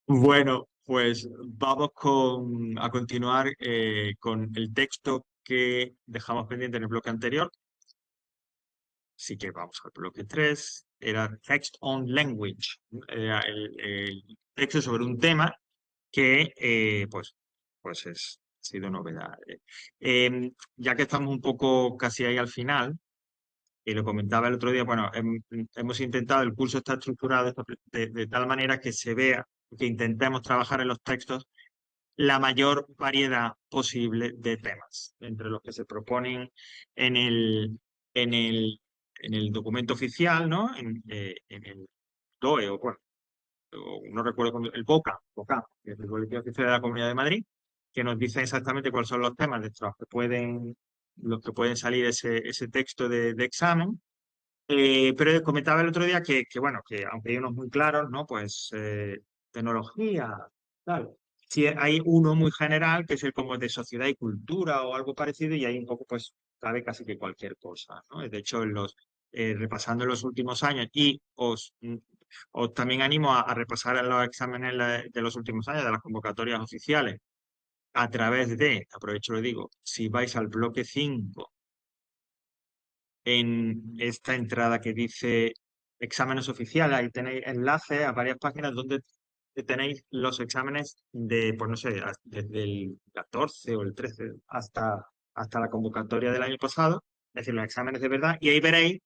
Bueno, pues vamos a continuar con el texto que dejamos pendiente en el bloque anterior. Así que vamos al bloque 3. Era Text on Language. Era el texto sobre un tema que ha sido novedad. Ya que estamos un poco casi ahí al final, y lo comentaba el otro día, bueno, hemos intentado, el curso está estructurado de tal manera que se vea, que intentemos trabajar en los textos la mayor variedad posible de temas, entre los que se proponen en el, en el, en el documento oficial, ¿no? En el DOE, o bueno, no recuerdo, el BOCA, que es el Boletín Oficial de la Comunidad de Madrid, que nos dice exactamente cuáles son los temas de los que pueden salir ese texto de examen. Pero comentaba el otro día bueno, que aunque hay unos muy claros, ¿no? Pues tecnología, tal. Sí, hay uno muy general que es el como de sociedad y cultura o algo parecido, y ahí un poco pues cabe casi que cualquier cosa, ¿no? De hecho, repasando los últimos años, y os también animo a repasar los exámenes de los últimos años, de las convocatorias oficiales, a través aprovecho lo digo, si vais al bloque 5 en esta entrada que dice exámenes oficiales. Ahí tenéis enlaces a varias páginas donde tenéis los exámenes pues no sé, desde el 14 o el 13 hasta la convocatoria del año pasado, es decir, los exámenes de verdad, y ahí veréis,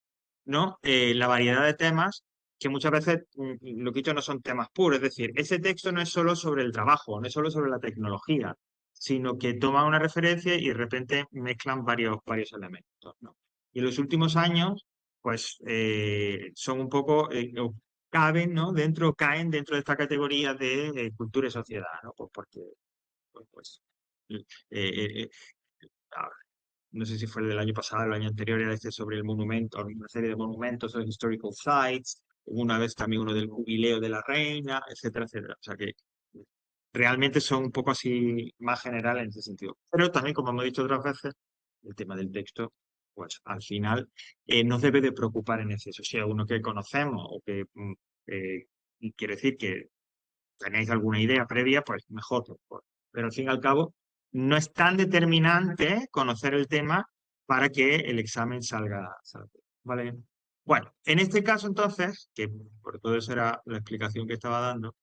¿no? La variedad de temas que muchas veces, lo que he dicho, no son temas puros. Es decir, ese texto no es solo sobre el trabajo, no es solo sobre la tecnología, sino que toma una referencia y de repente mezclan varios elementos, ¿no? Y en los últimos años, pues son un poco, caben, ¿no? Caen dentro de esta categoría de cultura y sociedad, ¿no? Pues porque, pues, eh, eh, ah, no sé si fue el del año pasado, el año anterior, era este sobre el monumento, una serie de monumentos o historical sites, una vez también uno del jubileo de la reina, etcétera, etcétera. O sea que realmente son un poco así más generales en ese sentido. Pero también, como hemos dicho otras veces, el tema del texto, pues al final nos debe de preocupar en exceso. Si es uno que conocemos o que y quiere decir que tenéis alguna idea previa, pues mejor. Mejor. Pero al fin y al cabo, no es tan determinante conocer el tema para que el examen salga. ¿Vale? Bueno, en este caso entonces, que por todo eso era la explicación que estaba dando,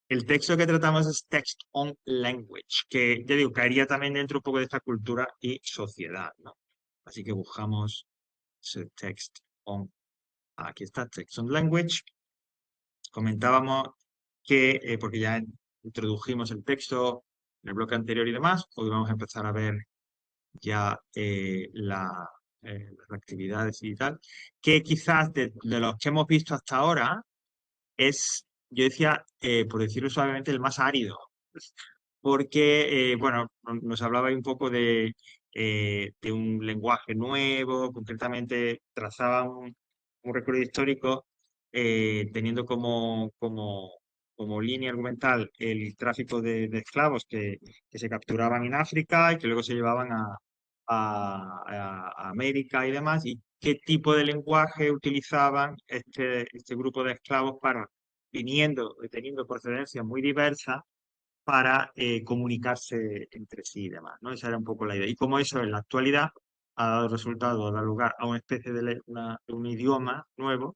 el texto que tratamos es Text on Language, que ya digo, caería también dentro un poco de esta cultura y sociedad, ¿no? Así que buscamos ese Text on, aquí está, Text on Language. Comentábamos que, porque ya introdujimos el texto en el bloque anterior y demás, hoy vamos a empezar a ver ya las actividades y tal, que quizás de los que hemos visto hasta ahora es, yo decía, por decirlo suavemente, el más árido, porque, bueno, nos hablaba ahí un poco de un lenguaje nuevo, concretamente trazaba un recorrido histórico teniendo como línea argumental el tráfico de esclavos que se capturaban en África y que luego se llevaban a América y demás, y qué tipo de lenguaje utilizaban este grupo de esclavos teniendo procedencias muy diversas para comunicarse entre sí y demás, ¿no? Esa era un poco la idea. Y como eso en la actualidad ha dado resultado, ha dado lugar a una especie de un idioma nuevo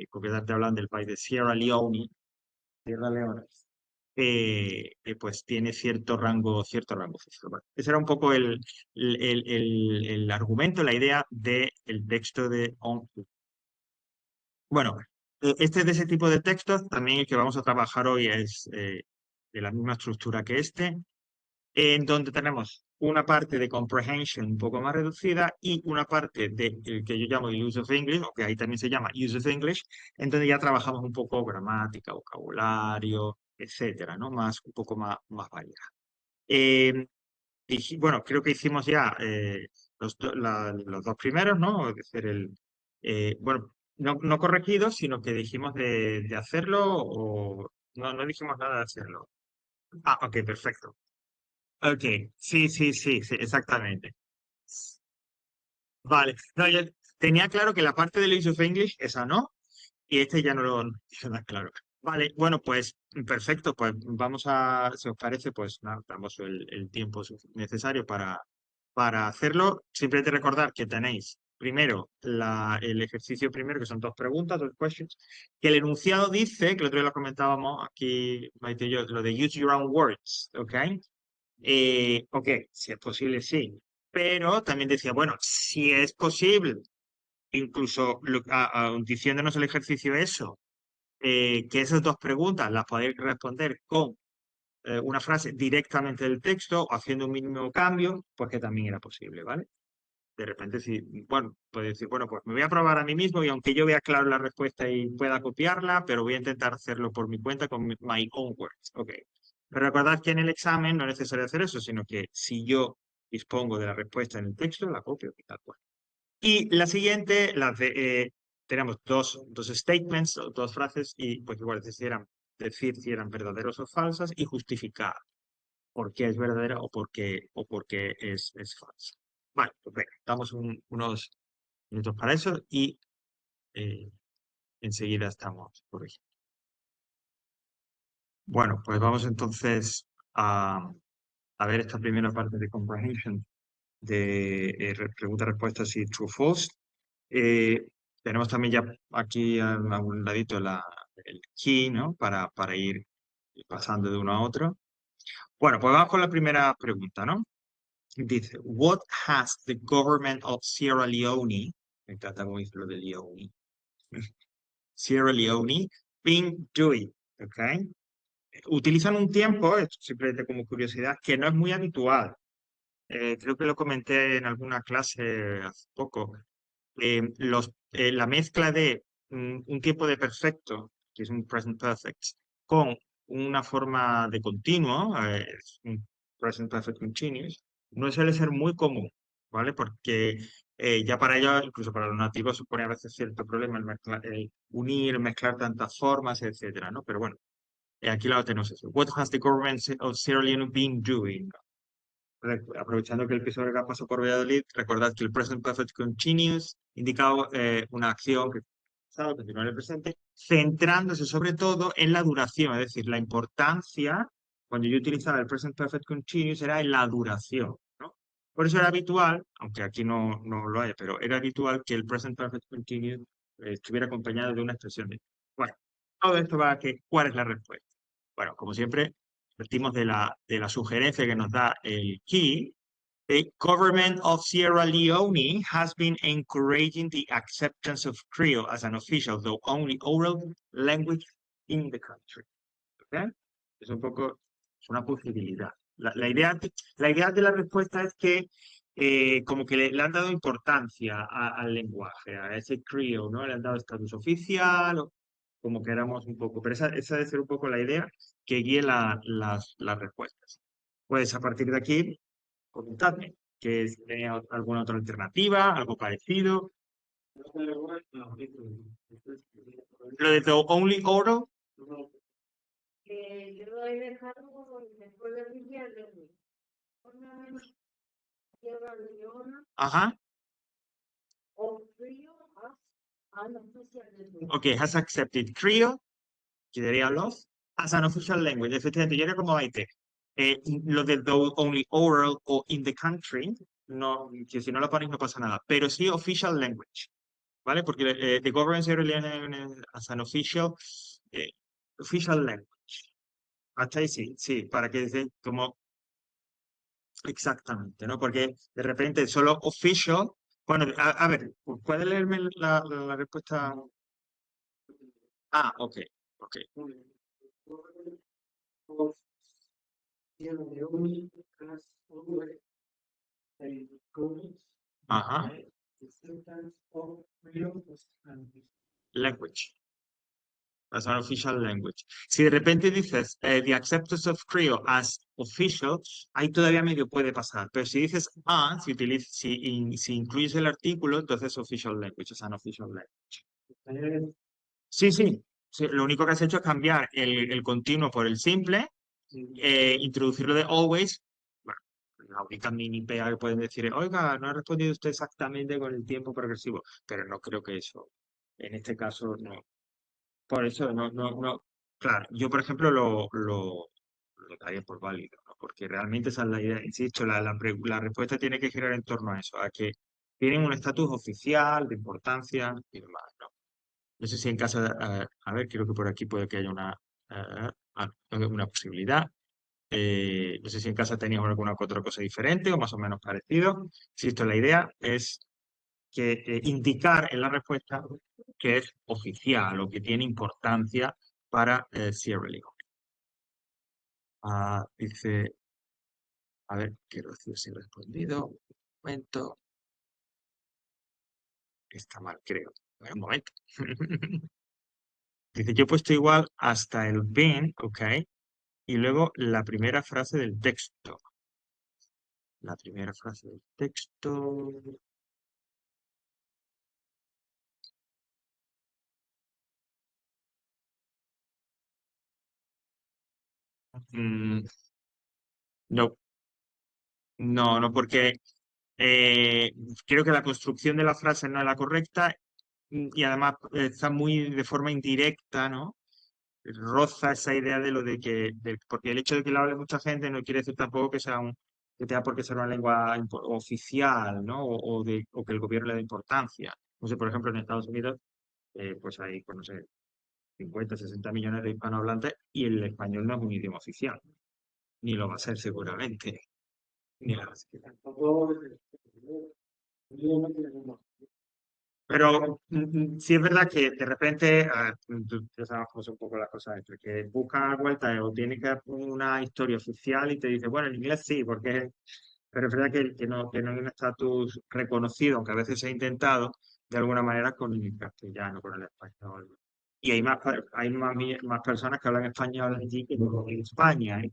concretamente hablan del país de Sierra Leone, pues tiene cierto rango físico. Bueno, ese era un poco el argumento, la idea del texto de On. Bueno, este es de ese tipo de textos. También el que vamos a trabajar hoy es de la misma estructura que este, en donde tenemos una parte de comprehension un poco más reducida y una parte de el que yo llamo el use of English, o que ahí también se llama use of English, en donde ya trabajamos un poco gramática, vocabulario, etcétera, ¿no? Un poco más variedad. Eh, bueno, creo que hicimos ya los dos primeros, ¿no? Es decir, bueno, no corregidos, sino que dijimos de hacerlo o no dijimos nada de hacerlo. Ah, ok, perfecto. Ok, sí, exactamente. Vale, no, yo tenía claro que la parte del use of English, esa no, y este ya no lo tenía claro. Vale, bueno, pues perfecto, pues vamos a, si os parece, pues nada, damos el tiempo necesario para hacerlo. Simplemente recordar que tenéis primero el ejercicio primero, que son dos preguntas, dos questions, que el enunciado dice, que el otro día lo comentábamos aquí, Maite y yo, lo de use your own words, ¿ok? Ok, si es posible, sí. Pero también decía, bueno, si es posible, incluso diciéndonos el ejercicio eso, que esas dos preguntas las podéis responder con una frase directamente del texto o haciendo un mínimo cambio, pues que también era posible, ¿vale? De repente, si, bueno, puedes decir, bueno, pues me voy a probar a mí mismo y aunque yo vea claro la respuesta y pueda copiarla, pero voy a intentar hacerlo por mi cuenta con my own words. Ok. Pero recordad que en el examen no es necesario hacer eso, sino que si yo dispongo de la respuesta en el texto, la copio y tal cual. Y la siguiente, tenemos dos statements, dos frases, y pues igual decir si eran verdaderos o falsas y justificar por qué es verdadera o por qué es falsa. Vale, pues venga, damos unos minutos para eso y eh, enseguida estamos corrigiendo. Bueno, pues vamos entonces a ver esta primera parte de comprehension de pregunta-respuesta si true o false. Eh, tenemos también ya aquí a un ladito el key, ¿no? Para ir pasando de uno a otro. Bueno, pues vamos con la primera pregunta, ¿no? Dice, what has the government of Sierra Leone, me encanta cómo dice lo de Leone, Sierra Leone, been doing, ¿ok? Utilizan un tiempo, esto simplemente como curiosidad, que no es muy habitual. Creo que lo comenté en alguna clase hace poco. La mezcla de un tiempo de perfecto, que es un present perfect, con una forma de continuo, es un present perfect continuous, no suele ser muy común, ¿vale? Porque ya para ello, incluso para los nativos, supone a veces cierto problema el unir, mezclar tantas formas, etcétera, ¿no? Pero bueno, aquí lo tenemos eso. What has the government of Sierra Leone been doing? Aprovechando que el episodio acá pasó por Valladolid, recordad que el present perfect continuous indica una acción que continúa en el presente, centrándose sobre todo en la duración, es decir, la importancia, cuando yo utilizaba el present perfect continuous, era en la duración, ¿no? Por eso era habitual, aunque aquí no lo hay, pero era habitual que el present perfect continuous estuviera acompañado de una expresión de. Bueno, todo esto va a que, ¿cuál es la respuesta? Bueno, como siempre, partimos de la sugerencia que nos da el key. The government of Sierra Leone has been encouraging the acceptance of Creole as an official, though only oral language in the country. ¿Okay? Es un poco, es una posibilidad. La idea de la respuesta es que como que le han dado importancia al lenguaje, a ese Creole, ¿no? Le han dado estatus oficial, o como queramos un poco. Pero esa debe ser un poco la idea que guíe las respuestas. Pues a partir de aquí, comentadme que tiene alguna otra alternativa, algo parecido. Lo de the only oral, Yo lo he dejado después de Villarreal. Sierra Leona ajá, o frío a unofficial language. ok, has accepted Creole, que sería los, as an official language. Efectivamente, yo era como Maite. Lo de the only oral o in the country, no, que si no lo ponéis no pasa nada, pero sí official language, ¿vale? Porque the government Sierra Leone as an official language. Hasta ahí sí, sí, para que dice como exactamente, ¿no? Porque de repente solo official, bueno, a ver, ¿puede leerme la respuesta? Ah, ok, ok. Ajá, language. As an official language. Si de repente dices the acceptance of Creole as official, ahí todavía medio puede pasar. Pero si dices si incluyes el artículo, entonces official language, es an official language. Sí, sí, sí, lo único que has hecho es cambiar el continuo por el simple, introducirlo de always. Bueno, la única mini pega que pueden decir es, oiga, no ha respondido usted exactamente con el tiempo progresivo, pero no creo que eso, en este caso, no. Por eso no. claro, yo por ejemplo lo daría por válido, ¿no? Porque realmente esa es la idea. Insisto, la respuesta tiene que girar en torno a eso, a que tienen un estatus oficial de importancia y demás, ¿no? No sé si en caso de, a ver, creo que por aquí puede que haya una posibilidad. No sé si en casa teníamos alguna otra cosa diferente o más o menos parecido. Insisto, la idea es que indicar en la respuesta que es oficial o que tiene importancia para Sierra Leone. Dice, a ver, quiero decir si he respondido. Un momento. Está mal, creo. A ver, un momento. Dice, yo he puesto igual hasta el been, ¿ok? Y luego la primera frase del texto. La primera frase del texto. Mm, no, no, porque eh, creo que la construcción de la frase no es la correcta y además está muy de forma indirecta, ¿no? Roza esa idea de lo de que, porque el hecho de que lo hable mucha gente no quiere decir tampoco que sea que tenga por qué ser una lengua oficial, ¿no? O que el gobierno le dé importancia. No sé, por ejemplo, en Estados Unidos, pues hay, pues no sé, 50, 60 millones de hispanohablantes y el español no es un idioma oficial, ni lo va a ser seguramente. Ni lo va a ser. Pero sí es verdad que de repente, ya sabes cómo son un poco las cosas estas, que buscan vueltas o tienen que poner una historia oficial y te dice, bueno, en inglés sí, porque pero es verdad que no hay un estatus reconocido, aunque a veces se ha intentado de alguna manera con el castellano, con el español. Y hay más personas que hablan español allí que en España, ¿eh?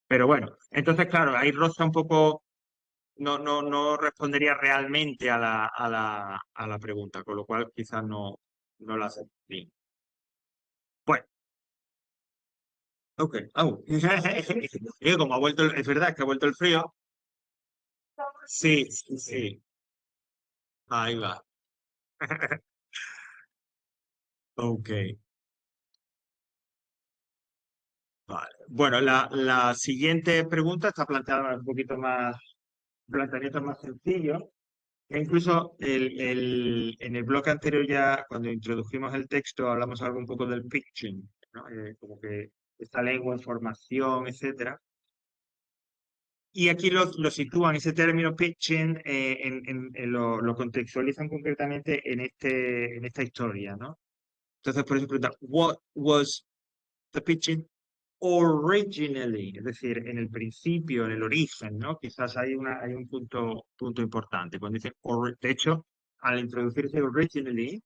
Pero bueno, entonces claro, ahí roza un poco no respondería realmente a la pregunta, con lo cual quizás no la hace bien. Bueno, ok. Au. Como ha vuelto, es verdad que ha vuelto el frío. Sí, sí, sí. Ahí va. Ok, vale. Bueno, la siguiente pregunta está planteada un poquito más, planteamiento más sencillo. E incluso en el bloque anterior ya, cuando introdujimos el texto, hablamos algo un poco del pitching, ¿no? Como que esta lengua en formación, etcétera. Y aquí lo sitúan, ese término pitching, lo contextualizan concretamente en esta historia, ¿no? Entonces, por eso pregunta, what was the pitching originally? Es decir, en el principio, en el origen, ¿no? Quizás hay un punto importante. Cuando dice, de hecho, al introducirse originally,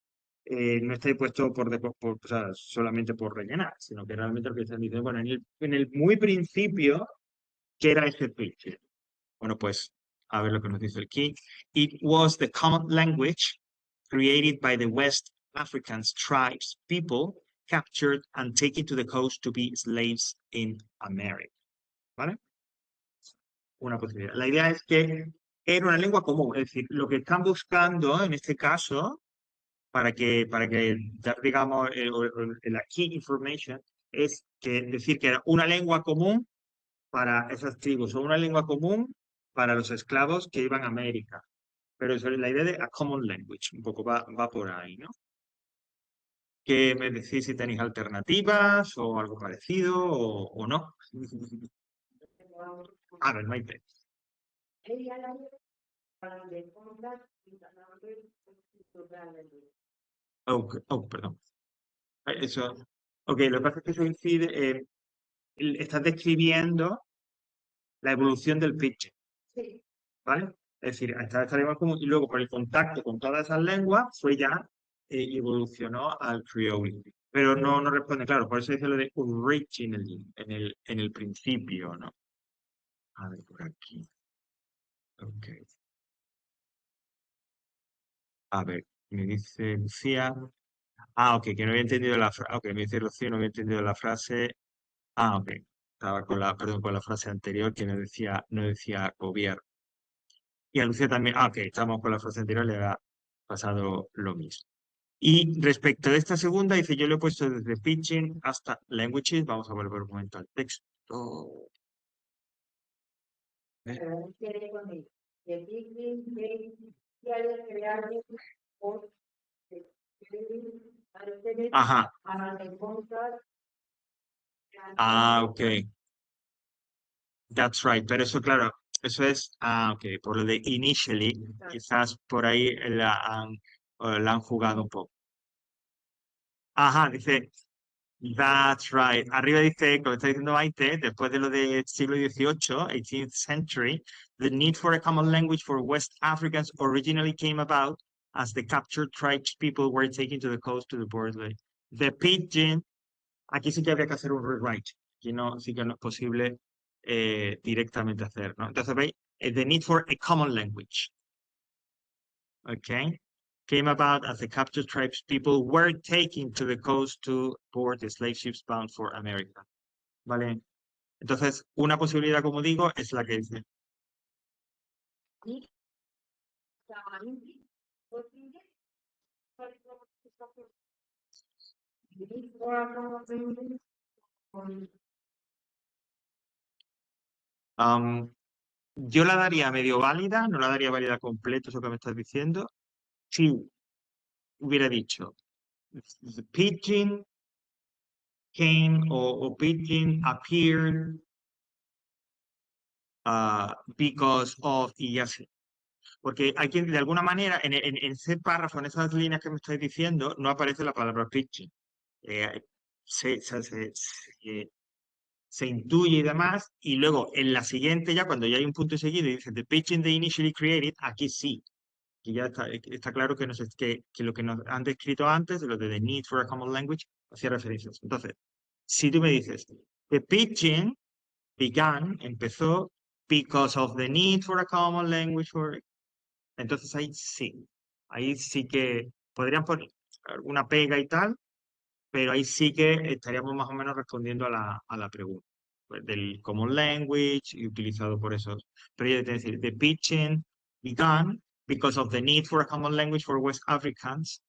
no está ahí puesto o sea, solamente por rellenar, sino que realmente lo que están diciendo, bueno, en el muy principio, ¿qué era ese pitching? Bueno, pues a ver lo que nos dice el King. It was the common language created by the West African tribes people captured and taken to the coast to be slaves in America. ¿Vale? Una posibilidad. La idea es que era una lengua común, es decir, lo que están buscando en este caso, para que digamos, la key information, es que decir que era una lengua común para esas tribus o una lengua común para los esclavos que iban a América. Pero eso es la idea de a common language, un poco va por ahí, ¿no? ¿Qué me decís si tenéis alternativas o algo parecido o no? A ver, Maite. Oh, perdón. Eso. Ok, lo que pasa es que eso incide, estás describiendo la evolución del pitch, ¿vale? Es decir, hasta esta lengua común y luego por el contacto con todas esas lenguas fue ya y evolucionó al criollo. Pero no responde, claro, por eso dice lo de originally, en el principio, ¿no? A ver, por aquí. Ok. A ver, me dice Lucía. Ok, que no había entendido la frase. Ok, me dice Lucía, no había entendido la frase. Ok. Estaba perdón, con la frase anterior que no decía gobierno. Y a Lucía también. Ok, estamos con la frase anterior, le ha pasado lo mismo. Y respecto de esta segunda, dice, yo lo he puesto desde Pidgin hasta Languages. Vamos a volver un momento al texto. Quiere con él. De Big que quiere crear por Ajá. a encontrar Ok. That's right. Pero eso, claro, eso es, ok, por lo de initially, quizás por ahí la han jugado un poco. Ajá, dice, that's right. Arriba dice, como está diciendo Maite, después de lo del siglo XVIII, 18th century, the need for a common language for West Africans originally came about as the captured tribes people were taken to the coast to the border. The pidgin, aquí sí que habría que hacer un rewrite, aquí no, sí que no es posible directamente hacer, ¿no? Entonces, ¿veis? The need for a common language, okay? Came about as the captured tribes people were taken to the coast to board the slave ships bound for America. ¿Vale? Entonces, una posibilidad, como digo, es la que dice. Yo la daría medio válida, no la daría válida completa, eso que me estás diciendo. Si hubiera dicho, the pigeon came or pigeon appeared because of, y así. Porque aquí, de alguna manera, en ese párrafo, en esas líneas que me estáis diciendo, no aparece la palabra pitching. Eh, se intuye y demás, y luego en la siguiente ya, cuando ya hay un punto seguido y dice the pitching they initially created, aquí sí, que ya está claro que, que lo que nos han descrito antes, de lo de the need for a common language, hacía referencias. Entonces, si tú me dices, the pitching began, empezó, because of the need for a common language for... Entonces ahí sí que podrían poner alguna pega y tal, pero ahí sí que estaríamos más o menos respondiendo a la pregunta pues, del common language y utilizado por esos. Pero yo te decir, the pitching began because of the need for a common language for West Africans.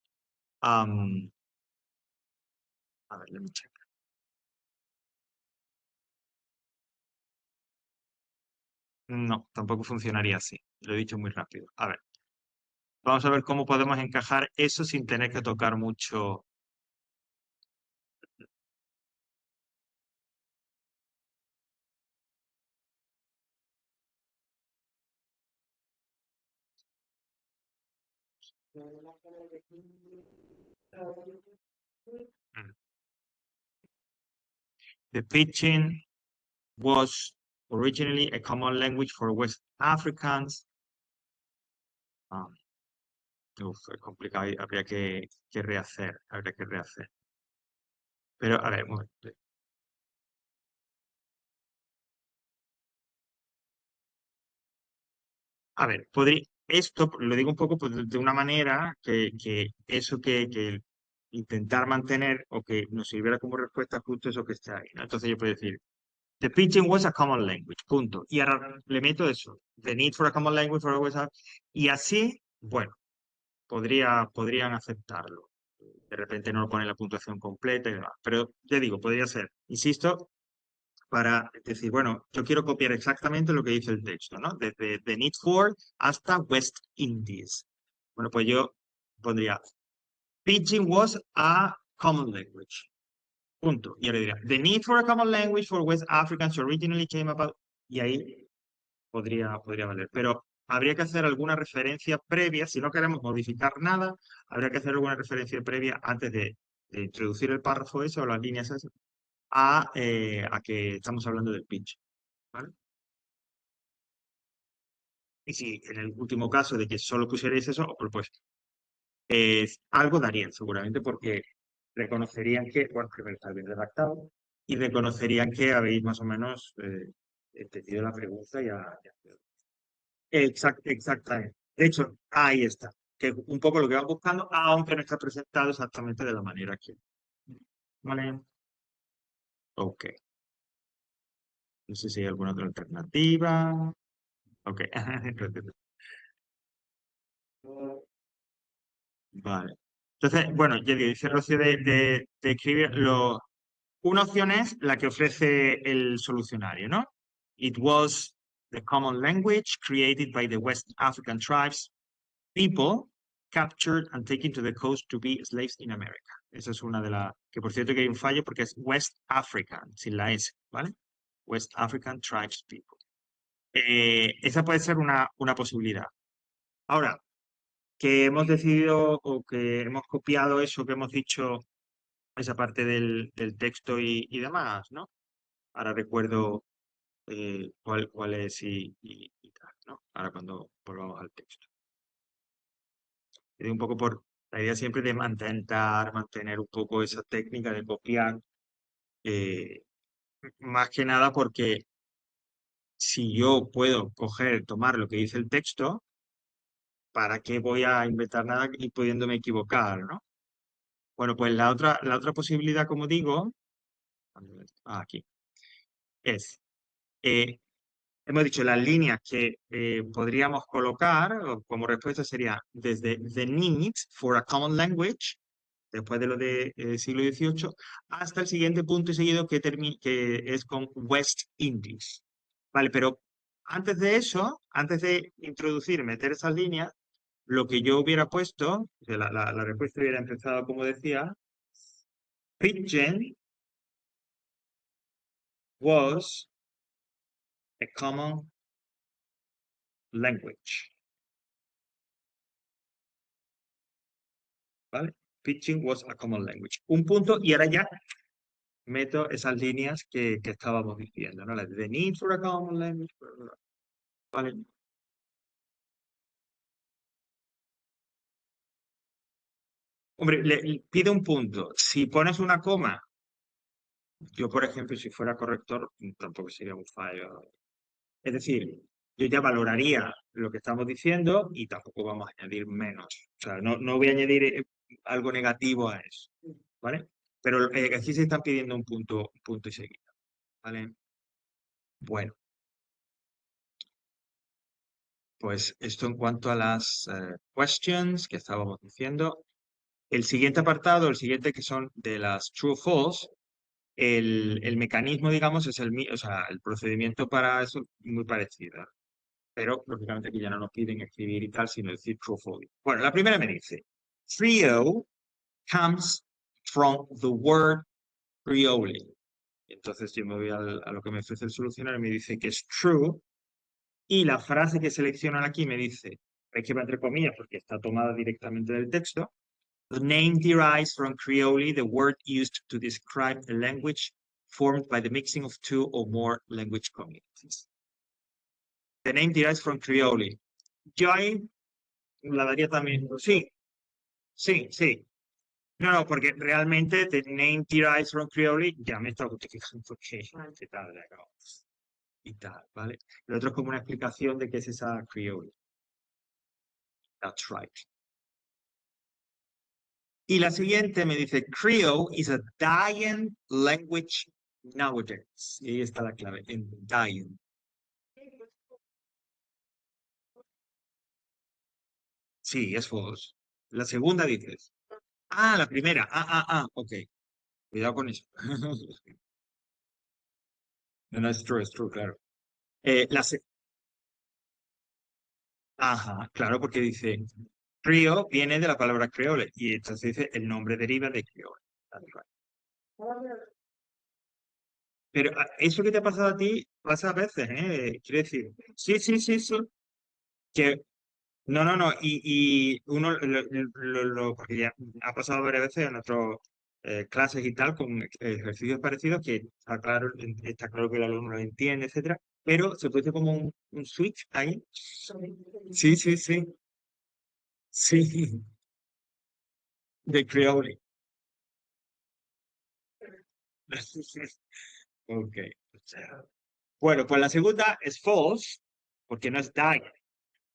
A ver, let me check. No, tampoco funcionaría así. Lo he dicho muy rápido. A ver, vamos a ver cómo podemos encajar eso sin tener que tocar mucho. The pitching was originally a common language for West Africans. Es complicado, habría que rehacer, habría que rehacer. Pero, a ver, un momento. A ver, esto lo digo un poco pues, de una manera que eso que intentar mantener o que nos sirviera como respuesta justo eso que está ahí, ¿no? Entonces yo puedo decir, the pidgin was a common language, punto. Y ahora le meto eso, the need for a common language for always y así, bueno, podrían aceptarlo. De repente no lo pone la puntuación completa y demás. Pero ya digo, podría ser, insisto, para decir, bueno, yo quiero copiar exactamente lo que dice el texto, ¿no? Desde The Need for hasta West Indies. Bueno, pues yo pondría, Pidgin was a common language. Punto. Y ahora diría, The need for a common language for West Africans originally came about. Y ahí podría valer. Pero habría que hacer alguna referencia previa, si no queremos modificar nada, habría que hacer alguna referencia previa antes de introducir el párrafo ese o las líneas esas a que estamos hablando del pitch. ¿Vale? Y si en el último caso de que solo pusierais eso, pues algo darían seguramente porque reconocerían que, bueno, primero está bien redactado y reconocerían que habéis más o menos entendido la pregunta exactamente. De hecho, ahí está, que es un poco lo que van buscando, aunque no está presentado exactamente de la manera que. ¿Vale? Ok. No sé si hay alguna otra alternativa. Ok. Vale. Entonces, bueno, ya dice Rocío de escribir una opción es la que ofrece el solucionario, ¿no? It was the common language created by the West African tribes, people captured and taken to the coast to be slaves in America. Esa es una de las, que por cierto que hay un fallo porque es West African, sin la S, ¿vale? West African tribes people. Esa puede ser una posibilidad. Ahora, que hemos decidido o que hemos copiado eso que hemos dicho, esa parte del texto y demás, ¿no? Ahora recuerdo cuál es y tal, ¿no? Ahora cuando volvamos al texto. Y un poco por la idea siempre de intentar mantener un poco esa técnica de copiar, eh, más que nada porque si yo puedo tomar lo que dice el texto, ¿para qué voy a inventar nada y pudiéndome equivocar, ¿no? Bueno, pues la otra posibilidad, como digo, aquí, es, eh, hemos dicho las líneas que podríamos colocar como respuesta sería desde the need for a common language, después de lo de siglo XVIII, hasta el siguiente punto y seguido que es con West Indies. Vale, pero antes de eso, antes de introducir, meter esas líneas, lo que yo hubiera puesto, la respuesta hubiera empezado como decía, Pidgin was a common language. ¿Vale? Pidgin was a common language. Un punto y ahora ya meto esas líneas que estábamos diciendo, ¿no? The need for a common language. ¿Vale? Hombre, le pide un punto. Si pones una coma, yo, por ejemplo, si fuera corrector, tampoco sería un fallo. Es decir, yo ya valoraría lo que estamos diciendo y tampoco vamos a añadir menos. O sea, no voy a añadir algo negativo a eso, ¿vale? Pero aquí se están pidiendo un punto y seguido, ¿vale? Bueno, pues esto en cuanto a las questions que estábamos diciendo. El siguiente apartado, el siguiente que son de las true o false, el mecanismo, digamos, es o sea, el procedimiento para eso muy parecido. Pero lógicamente aquí ya no nos piden escribir y tal, sino decir true o false. Bueno, la primera me dice, trio comes from the word Creole. Entonces yo me voy a lo que me ofrece el solucionario y me dice que es true. Y la frase que seleccionan aquí me dice, hay que entre comillas porque está tomada directamente del texto. The name derives from Creole, the word used to describe a language formed by the mixing of two or more language communities. The name derives from Creole. Yo ahí la daría también. Sí, sí, sí. No, porque realmente the name derives from Creole ya me está justificando porque qué tal, y tal, ¿vale? Lo otro es como una explicación de qué es esa Creole. That's right. Y la siguiente me dice, Creole is a dying language nowadays. Y ahí está la clave, en dying. Sí, es false. La segunda dices. Ah, la primera. Ok. Cuidado con eso. No, es true, claro. La Ajá, claro, porque dice, Río viene de la palabra creole y entonces dice, el nombre deriva de creole. That's right. Pero eso que te ha pasado a ti pasa a veces, ¿eh? Quiero decir, sí, sí, sí, sí. Que no, y uno porque ya ha pasado varias veces en nuestras clases y tal, con ejercicios parecidos, que está claro que el alumno lo entiende, etcétera, pero se puede hacer como un switch ahí. Sí, sí, sí, sí, de creole. Ok. Bueno, pues la segunda es false, porque no es dying,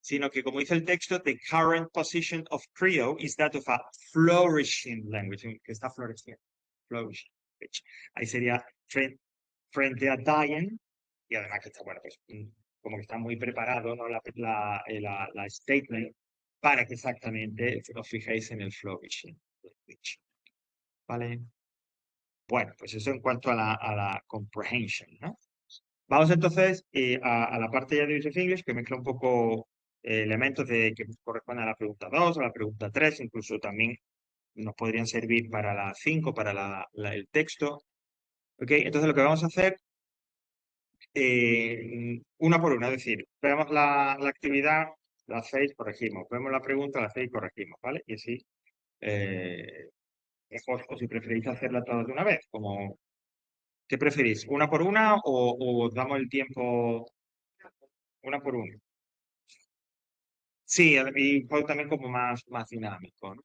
sino que como dice el texto, the current position of Creole is that of a flourishing language, que está floreciendo. Flourishing. Ahí sería frente a dying, y además que está, bueno, pues como que está muy preparado, ¿no? La statement para que exactamente os fijéis en el flourishing. language. ¿Vale? Bueno, pues eso en cuanto a la comprehension, ¿no? Vamos entonces a la parte ya de Use of English, que mezcla un poco elementos que corresponden a la pregunta 2, a la pregunta 3, incluso también nos podrían servir para la 5, para el texto. ¿Ok? Entonces lo que vamos a hacer, una por una, es decir, vemos la actividad, la hacéis, corregimos. Vemos la pregunta, la hacéis, corregimos, ¿vale? Y así, eh, o si preferís hacerla todas de una vez, como, ¿qué preferís? ¿Una por una o os damos el tiempo una por una? Sí, y fue también como más dinámico, ¿no?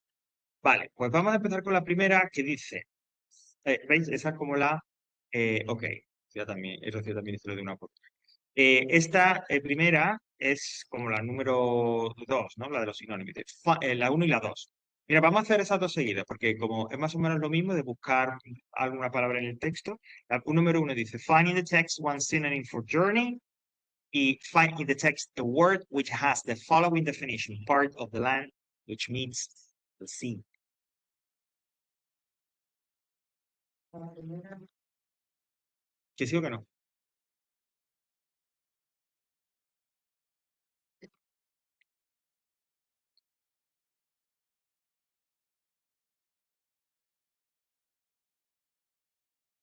Vale, pues vamos a empezar con la primera que dice, ¿veis? Esa es como ok, ya también, eso sí también hice lo de una por una. Esta primera es como la número 2, ¿no? La de los sinónimos, la 1 y la 2. Mira, vamos a hacer esas dos seguidas, porque como es más o menos lo mismo de buscar alguna palabra en el texto, un número 1 dice, find in the text one synonym for journey, y find in the text a word which has the following definition, part of the land, which means the sea. La primera, ¿Que sí o que no?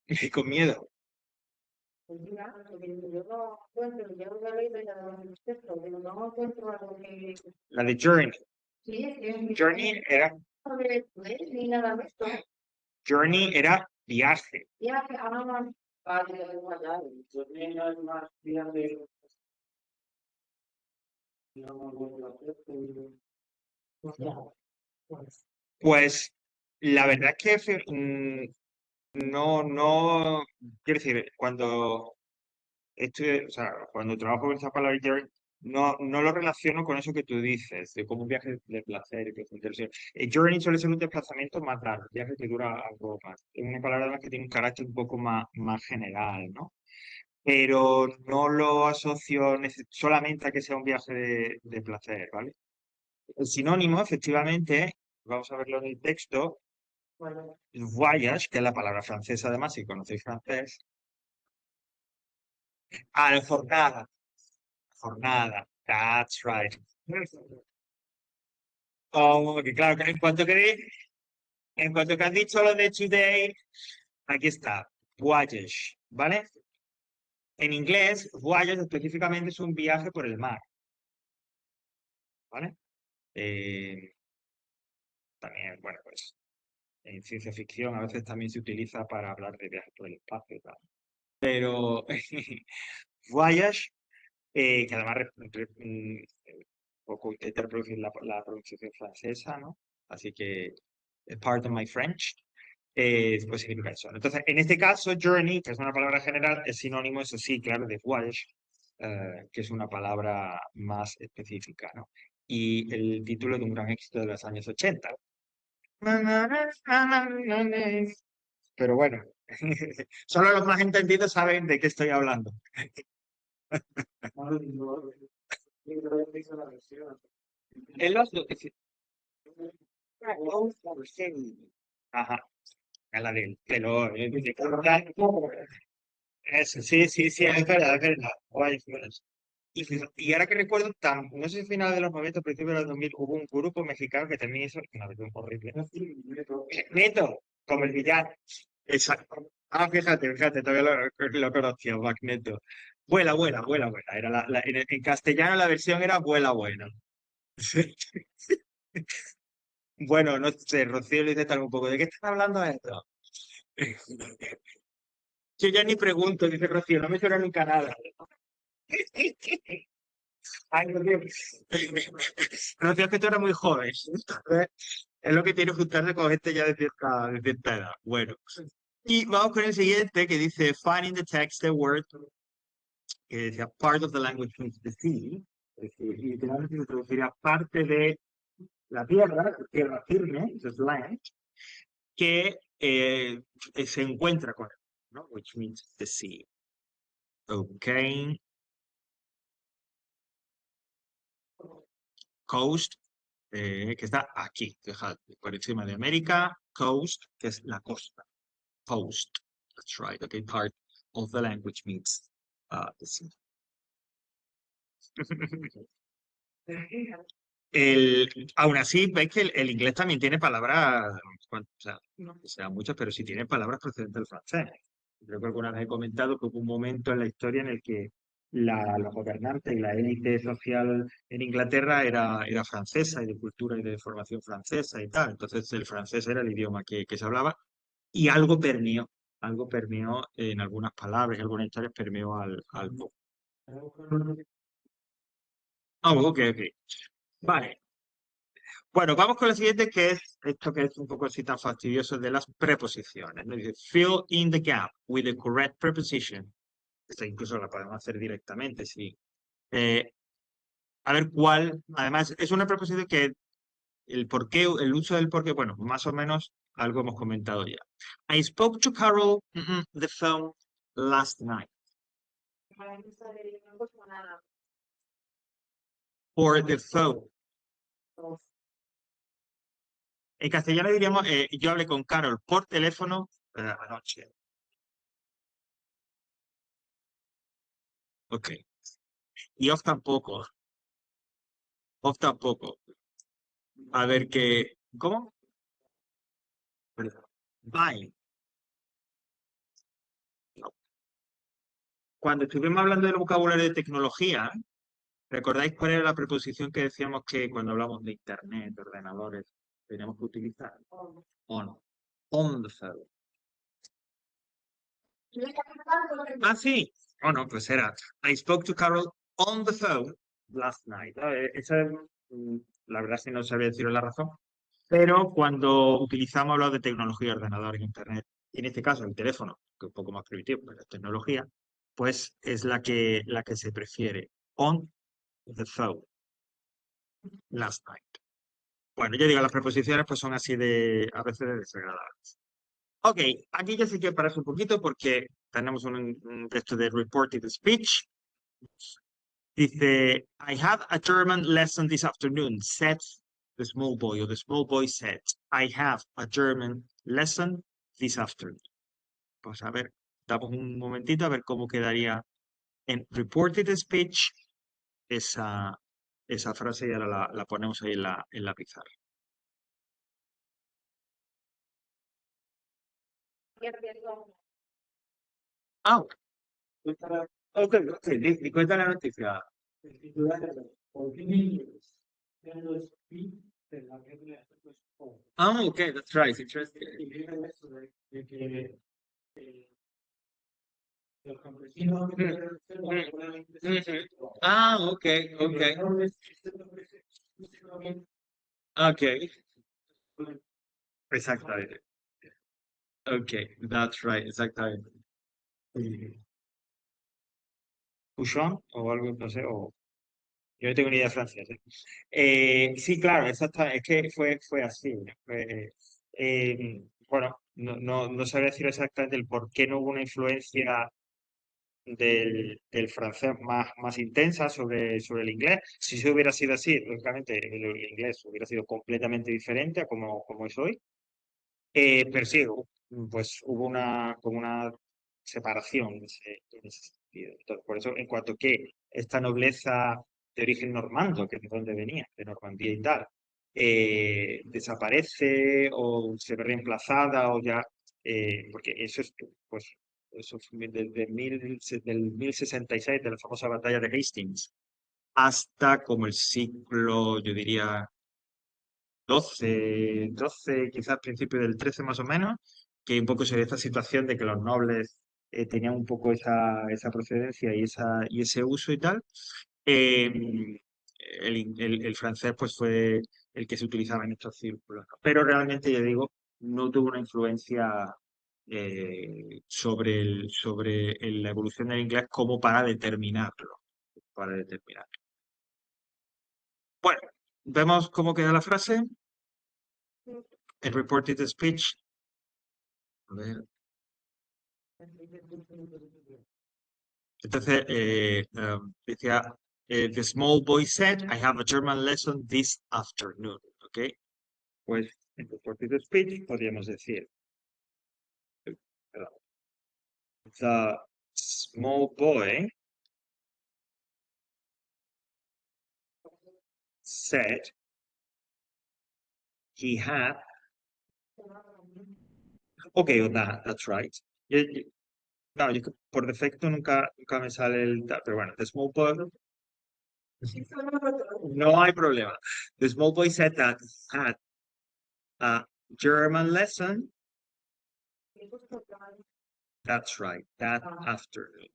Y con miedo. pues mira, porque yo no encuentro, yo lo he leído ya en el texto, pero no encuentro algo que La de journey. sí, es que Journey era, no me ni nada de esto. journey era viaje. Ya que vale, guardar. Yo tenía más días de digamos, Pues la verdad es que no, quiero decir, o sea, cuando trabajo con esa palabra journey, no lo relaciono con eso que tú dices, de como un viaje de placer y placer. Journey suele ser un desplazamiento más largo, un viaje que dura algo más. Es una palabra además que tiene un carácter un poco más general, ¿no? Pero no lo asocio solamente a que sea un viaje de placer, ¿vale? El sinónimo, efectivamente, vamos a verlo en el texto, Bueno, voyage, que es la palabra francesa además, si conocéis francés. Ah, jornada, that's right. Oh, que claro, que en cuanto que has dicho lo de today, aquí está, voyage, ¿vale? En inglés, voyage específicamente es un viaje por el mar, ¿vale? Eh, también, bueno, pues en ciencia ficción a veces también se utiliza para hablar de viajes por el espacio y tal. Pero voyage, que además poco intentar reproducir la pronunciación francesa, ¿no? Así que, pardon my French, pues significa eso. Entonces, en este caso, journey, que es una palabra general, es sinónimo, eso sí, claro, de voyage, que es una palabra más específica, ¿no? Y el título de un gran éxito de los años 80. Pero bueno, solo los más entendidos saben de qué estoy hablando. En los dos, ajá, a la del pelo. Eso, sí, sí, sí, es verdad, es verdad. Guay, pues. Y ahora que recuerdo, no sé si a finales de los 90, principios de los 2000, hubo un grupo mexicano que también hizo una versión horrible. Magneto, como el villano. Exacto. Ah, fíjate, todavía lo conocía, Magneto. Vuela. Era en castellano la versión era vuela. Bueno, no sé, Rocío le dice tal un poco, ¿de qué están hablando esto? Yo ya ni pregunto, dice Rocío, no me suena nunca nada. Ay, Rocío, Rocío, es que tú eres muy joven. Es lo que tiene juntarse con gente ya de cierta edad. Bueno, y vamos con el siguiente que dice, find in the text the word, que decía part of the language means the sea, es decir, y literalmente se traduciría parte de la tierra firme, eso es land, que se encuentra con él, ¿no? Which means the sea. Ok. Coast, que está aquí, fíjate, por encima de América, coast, que es la costa. Coast, that's right, okay, part of the language means the sea. Aún así, veis que el inglés también tiene palabras, o sea, no que sean muchas, pero sí tiene palabras procedentes del francés. Creo que alguna vez he comentado que hubo un momento en la historia en el que los gobernantes y la élite social en Inglaterra era francesa y de cultura y de formación francesa y tal. Entonces el francés era el idioma que se hablaba y algo permeó en algunas palabras y algunas historias permeó al pop. Ok, ok. Vale. Bueno, vamos con la siguiente, que es esto que es un poco así tan fastidioso de las preposiciones, ¿no? Dice, fill in the gap with the correct preposition. Esta incluso la podemos hacer directamente, sí. A ver cuál, además, es una preposición que el porqué, el uso del porqué, bueno, más o menos algo hemos comentado ya. I spoke to Carol the phone last night. Or the phone. En castellano diríamos, yo hablé con Carol por teléfono anoche. Ok. Y off tampoco. Off tampoco. A ver qué. ¿Cómo? Bye. No. Cuando estuvimos hablando del vocabulario de tecnología, ¿recordáis cuál era la preposición que decíamos que cuando hablamos de internet, de ordenadores, teníamos que utilizar? On. On the phone. Ah, sí. Oh, no, pues era. I spoke to Carol on the phone last night. Esa es, la verdad es que no sabía deciros la razón. Pero cuando utilizamos hablar de tecnología, ordenador, internet, y en este caso el teléfono, que es un poco más primitivo, pero es tecnología, pues es la que se prefiere. On the phone last night. Bueno, yo digo, las preposiciones pues son así de, a veces de desagradables. Ok, aquí ya sí que parece un poquito porque tenemos un texto de reported speech. Dice, I have a German lesson this afternoon, said the small boy, or the small boy said, I have a German lesson this afternoon. Pues a ver, damos un momentito a ver cómo quedaría en reported speech esa frase y ahora la ponemos ahí en la pizarra. Ah, ok, cuenta la noticia. El titular es Opinions. Ya no es pi, de la regla es o. Ah, ok, that's right, interesting. Y viene eso de que los campesinos Ah, ok, ok. Ok, exactamente. Ok, that's right, exactamente. Bouchon o algo, no sé, o yo no tengo ni idea de francés. Sí, claro, es que fue así. Bueno, no sabría decir exactamente el por qué no hubo una influencia del francés más intensa sobre el inglés. Si se hubiera sido así, lógicamente el inglés hubiera sido completamente diferente a como es hoy. Pero sí, pues hubo como una separación en ese sentido. Entonces, por eso, en cuanto que esta nobleza de origen normando, que es de donde venía, de Normandía y tal, desaparece o se ve reemplazada o ya, porque eso es, pues, eso fue del 1066, de la famosa batalla de Hastings, hasta como el siglo, yo diría, 12 quizás principios del 13 más o menos, que un poco se ve esta situación de que los nobles tenían un poco esa procedencia y ese uso y tal. Eh, el francés pues fue el que se utilizaba en estos círculos, ¿no? Pero realmente, yo digo, no tuvo una influencia sobre la evolución del inglés como para determinarlo. Para determinarlo. Bueno, vemos cómo queda la frase. El reported speech. A ver. Entonces, decía, the small boy said, I have a German lesson this afternoon. ¿Ok? Pues en reported speech podríamos decir, the small boy said he had, okay, o that's right. No, por defecto nunca me sale el, pero bueno, the small boy, no hay problema. The small boy said that he had a German lesson, that's right, that afternoon.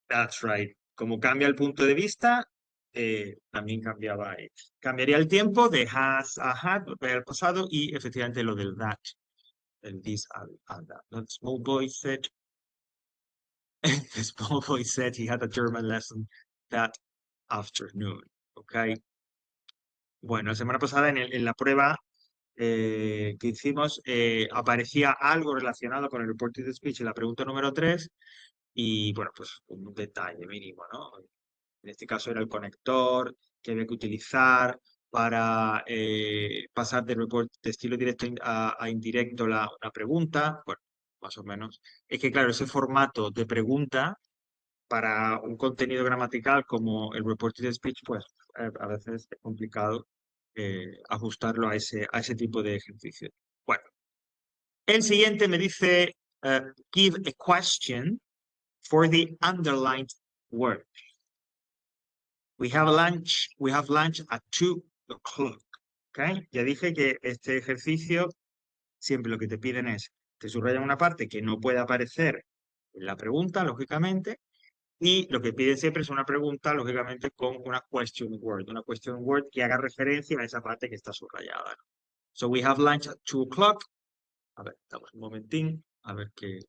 That's right. Como cambia el punto de vista, también cambiaba ahí. Cambiaría el tiempo de has a had, el pasado, y efectivamente lo del that, el this and that. The small boy said, the small boy said he had a German lesson that afternoon. Ok. Bueno, la semana pasada en la prueba que hicimos aparecía algo relacionado con el reported speech en la pregunta número 3 y bueno, pues un detalle mínimo, ¿no? En este caso era el conector que había que utilizar para pasar de estilo directo a indirecto una pregunta. Bueno, más o menos. Es que claro, ese formato de pregunta para un contenido gramatical como el reported speech, pues a veces es complicado ajustarlo a ese tipo de ejercicio. Bueno, el siguiente me dice give a question for the underlined word. We have lunch at 2 o'clock. ¿Okay? Ya dije que este ejercicio siempre lo que te piden es, te subrayan una parte que no puede aparecer en la pregunta, lógicamente, y lo que piden siempre es una pregunta, lógicamente, con una question word que haga referencia a esa parte que está subrayada. So we have lunch at 2 o'clock. A ver, damos un momentín, a ver qué...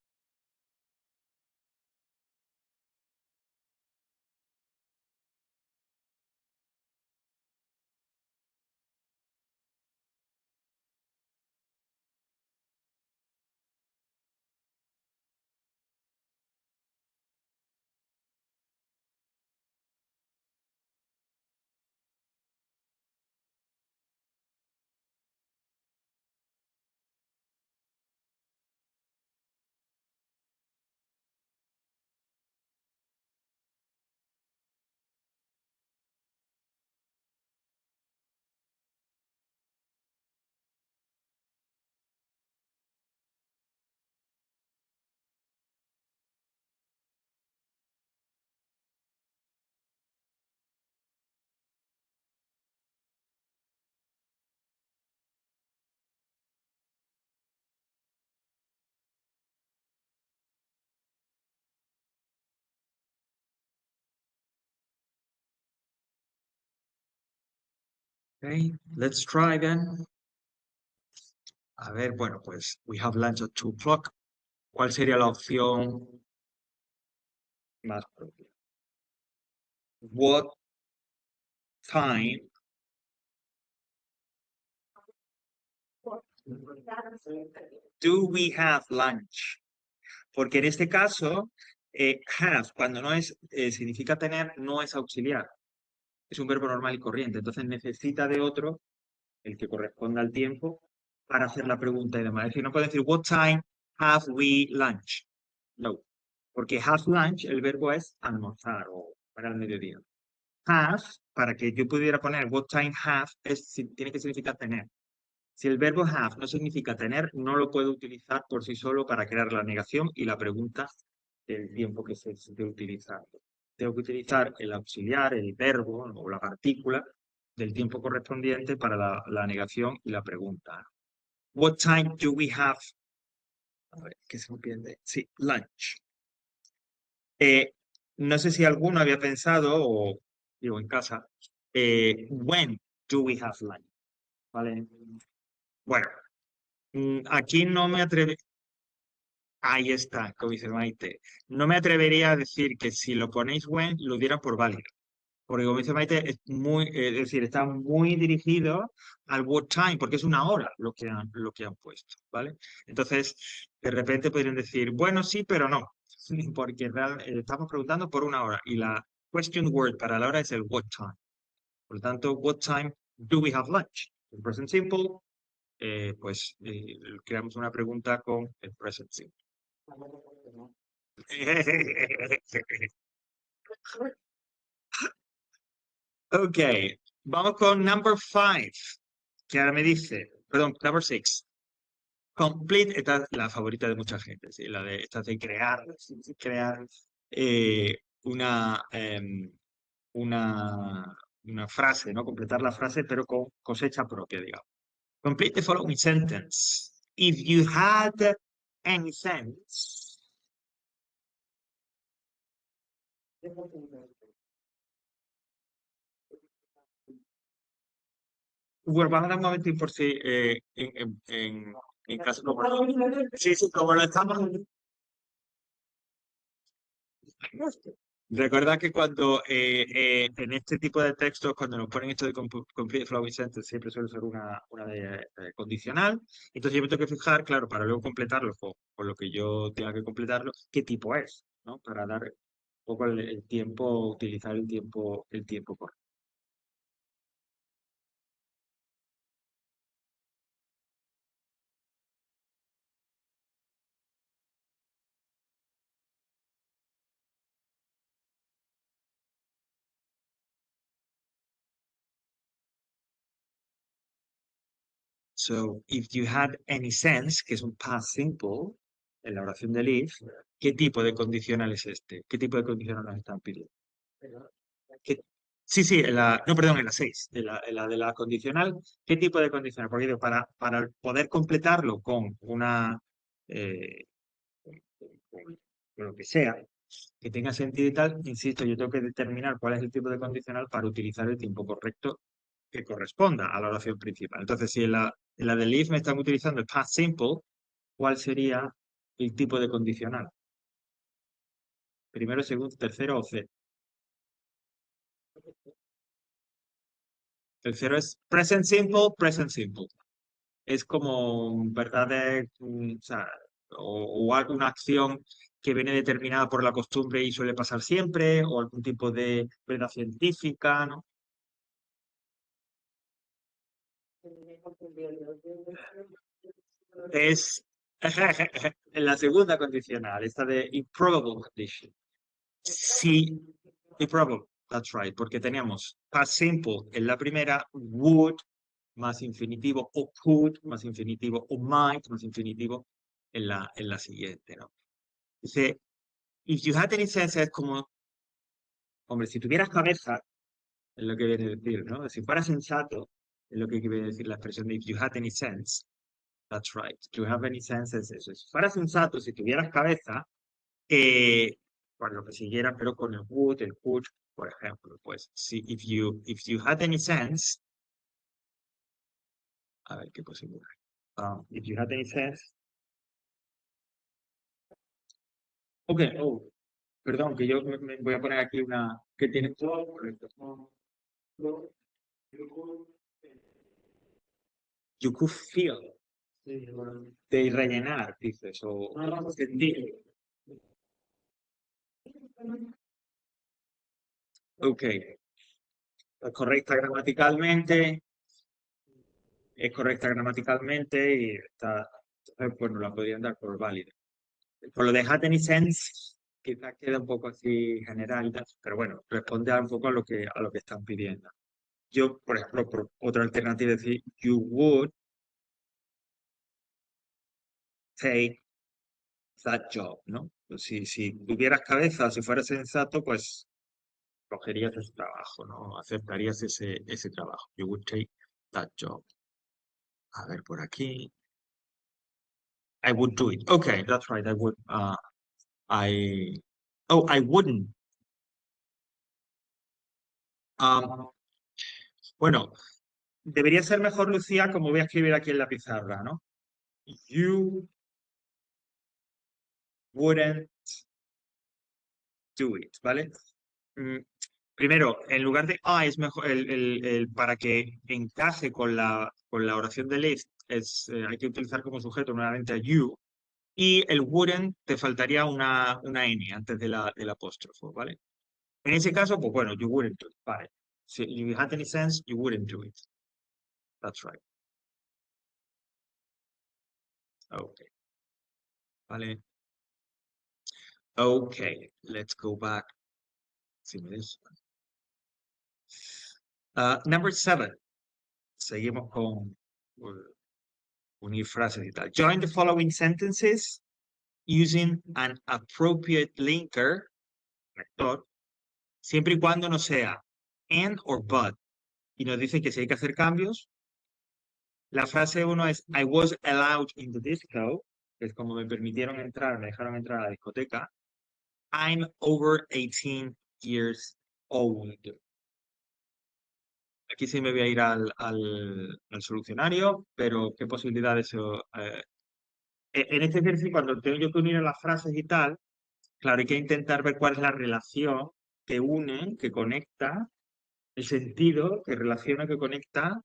Okay, let's try again. A ver, bueno, pues we have lunch at 2 o'clock. ¿Cuál sería la opción más propia? What time do we have lunch? Porque en este caso, have, cuando no es, significa tener, no es auxiliar. Es un verbo normal y corriente. Entonces necesita de otro, el que corresponda al tiempo, para hacer la pregunta y demás. Es decir, no puedo decir, what time have we lunch? No. Porque have lunch, el verbo es almorzar o para el mediodía. Have, para que yo pudiera poner what time have, tiene que significar tener. Si el verbo have no significa tener, no lo puedo utilizar por sí solo para crear la negación y la pregunta del tiempo que se esté utilizando. Tengo que utilizar el auxiliar, el verbo o la partícula del tiempo correspondiente para la negación y la pregunta. What time do we have? A ver, ¿qué se me pierde? Sí, lunch. No sé si alguno había pensado, o digo en casa, when do we have lunch? ¿Vale? Bueno, aquí no me atrevería. Ahí está, como dice Maite. No me atrevería a decir que si lo ponéis when, lo diera por válido. Porque como dice Maite, es decir, está muy dirigido al what time, porque es una hora lo que han puesto, ¿vale? Entonces, de repente podrían decir, bueno, sí, pero no. porque estamos preguntando por una hora y la question word para la hora es el what time. Por lo tanto, what time do we have lunch? En present simple, pues creamos una pregunta con el present simple. Ok, vamos con number 5, que ahora me dice, perdón, number 6. Complete, esta es la favorita de mucha gente, ¿sí? Esta de crear una frase, ¿no? Completar la frase, pero con cosecha propia, digamos. Complete the following sentence. If you had any sense. Bueno, vamos a dar un momentín por si en caso como sí, como lo estamos. Recuerda que cuando en este tipo de textos, cuando nos ponen esto de complete flowing sentence, siempre suele ser una de condicional. Entonces yo me tengo que fijar, claro, para luego completarlo con lo que yo tenga que completarlo, qué tipo es, ¿no? Para dar un poco el tiempo, utilizar el tiempo correcto. So, if you had any sense, que es un past simple, en la oración del if, ¿qué tipo de condicional es este? ¿Qué tipo de condicional nos están pidiendo? Sí, sí, no, perdón, en la 6, en la de la condicional, ¿qué tipo de condicional? Porque digo, para poder completarlo con una, con lo que sea, que tenga sentido y tal, insisto, yo tengo que determinar cuál es el tipo de condicional para utilizar el tiempo correcto que corresponda a la oración principal. Entonces, si en la del if me están utilizando el past simple, ¿cuál sería el tipo de condicional? Primero, segundo, tercero o C. Tercero es present simple, present simple. Es como, ¿verdad? O sea, o alguna acción que viene determinada por la costumbre y suele pasar siempre, o algún tipo de verdad científica, ¿no? Es en la segunda condicional, esta de improbable condition. Sí, improbable, that's right, porque teníamos past simple en la primera, would más infinitivo, o could más infinitivo, o might más infinitivo en la siguiente, ¿no? Dice, if you had any sense, es como, hombre, si tuvieras cabeza, es lo que viene a decir, ¿no? Si fueras sensato, es lo que quiere decir la expresión de if you had any sense. That's right. To have any sense es eso. Si fueras sensato, si tuvieras cabeza, bueno, lo que siguiera, pero con el would, el could, por ejemplo, pues, si, if you had any sense, a ver qué posible. If you had any sense. Ok, oh, perdón, que yo me voy a poner aquí una que tiene todo correcto. You could feel, de rellenar, dices, o sentir. Ok, correcta gramaticalmente, es correcta gramaticalmente y está, pues nos la podrían dar por válida. Por lo de had any sense, quizás queda un poco así general, pero bueno, responde un poco a lo que están pidiendo. Yo, por ejemplo, por otra alternativa, decir, you would take that job, ¿no? Pues si tuvieras cabeza, si fueras sensato, pues cogerías ese trabajo, ¿no? Aceptarías ese trabajo. You would take that job. A ver, por aquí. I would do it. Okay, that's right. I would. I wouldn't. Bueno, debería ser mejor, Lucía, como voy a escribir aquí en la pizarra, ¿no? You wouldn't do it, ¿vale? Primero, en lugar de es mejor, para que encaje con la oración de list, hay que utilizar como sujeto nuevamente a you, y el wouldn't te faltaría una N antes del apóstrofo, ¿vale? En ese caso, pues bueno, you wouldn't do it, vale. Si you had any sense, you wouldn't do it. That's right. Okay. Vale. Okay, let's go back to this one. Number 7. Seguimos con unir frases y tal. Join the following sentences using an appropriate linker, conector, siempre y cuando no sea and or but. Y nos dicen que si hay que hacer cambios, la frase 1 es I was allowed in the disco, que es como me permitieron entrar, me dejaron entrar a la discoteca. I'm over 18 years old. Aquí sí me voy a ir al solucionario, pero ¿qué posibilidades? En este ejercicio, cuando tengo yo que unir las frases y tal, claro, hay que intentar ver cuál es la relación que une, que conecta, el sentido que relaciona, que conecta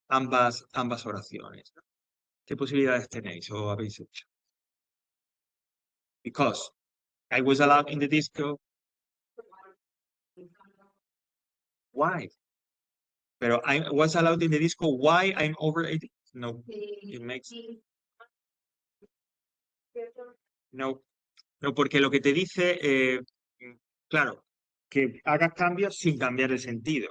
ambas oraciones. ¿Qué posibilidades tenéis o habéis hecho? Because I was allowed in the disco. Why? Pero I was allowed in the disco. Why I'm over 18? No, it makes no, no, porque lo que te dice, claro, que hagas cambios sin cambiar el sentido.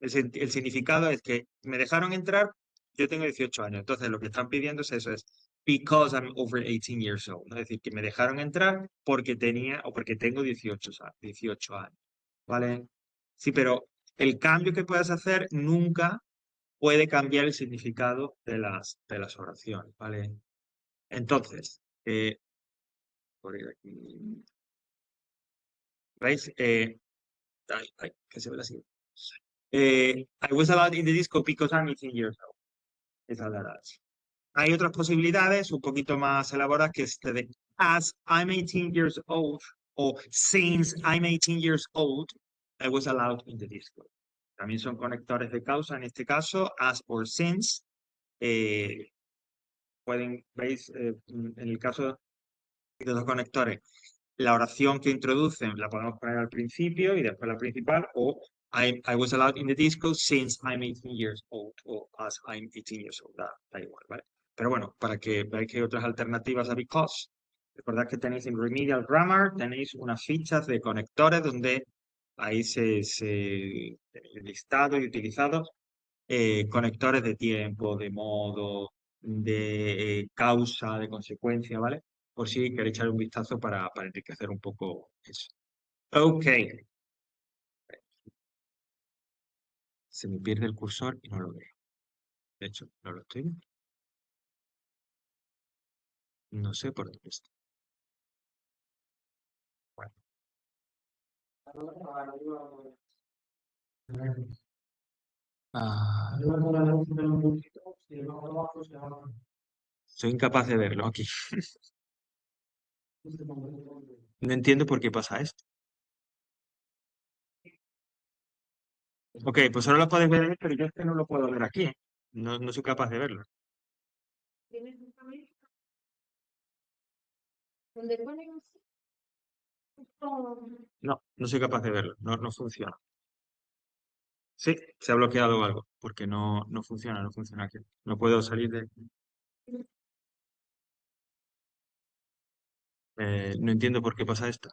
El significado es que me dejaron entrar, yo tengo 18 años, entonces lo que están pidiendo es eso, es because I'm over 18 years old. ¿No? Es decir, que me dejaron entrar porque tenía o porque tengo 18 años. ¿Vale? Sí, pero el cambio que puedas hacer nunca puede cambiar el significado de las oraciones, ¿vale? Entonces, por ir aquí, ¿veis? Que se ve así. I was allowed in the disco because I'm 18 years old. Esa es la edad. Hay otras posibilidades un poquito más elaboradas que es de as I'm 18 years old o since I'm 18 years old, I was allowed in the disco. También son conectores de causa, en este caso, as or since. Veis, en el caso de los conectores, la oración que introducen la podemos poner al principio y después la principal, o I was allowed in the disco since I'm 18 years old, o as I'm 18 years old, da igual, ¿vale? Pero bueno, para que veáis que hay otras alternativas a because. Recordad que tenéis en Remedial Grammar, tenéis unas fichas de conectores donde ahí se listado y utilizados conectores de tiempo, de modo, de causa, de consecuencia, ¿vale? Por si queréis echar un vistazo para enriquecer un poco eso. Ok. Se me pierde el cursor y no lo veo. De hecho, no lo estoy viendo. No sé por dónde está. Bueno. Ah, soy incapaz de verlo aquí. No entiendo por qué pasa esto. Ok, pues ahora lo podéis ver ahí, pero yo es que no lo puedo ver aquí. No soy capaz de verlo. ¿Tienes un camino? ¿Dónde pone No soy capaz de verlo. No funciona. Sí, se ha bloqueado algo, porque no funciona aquí. No puedo salir de... no entiendo por qué pasa esto.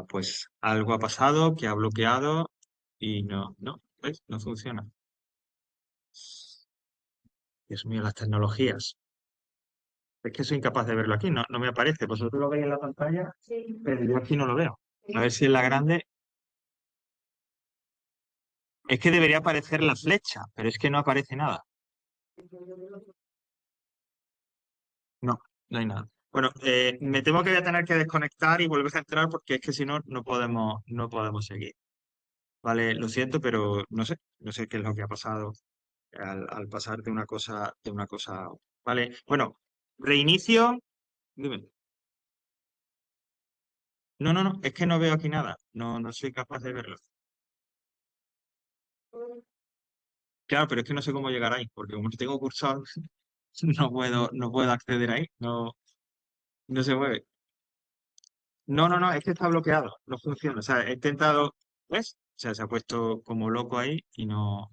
Pues algo ha pasado que ha bloqueado y ¿ves? No funciona. Dios mío, las tecnologías. Es que soy incapaz de verlo aquí, no me aparece. Vosotros lo veis en la pantalla, Sí. pero yo aquí no lo veo. A ver si en la grande... Es que debería aparecer la flecha, pero es que no aparece nada. No hay nada. Bueno, me temo que voy a tener que desconectar y volver a entrar porque es que si no, no podemos seguir. Vale, lo siento, pero no sé qué es lo que ha pasado al pasar de una cosa. Vale, bueno, reinicio. Dime. No, es que no veo aquí nada. No soy capaz de verlo. Claro, pero es que no sé cómo llegar ahí, porque como no tengo cursor, no puedo acceder ahí, no se mueve. No, es que está bloqueado, no funciona. O sea, he intentado, ¿ves? O sea, se ha puesto como loco ahí y no.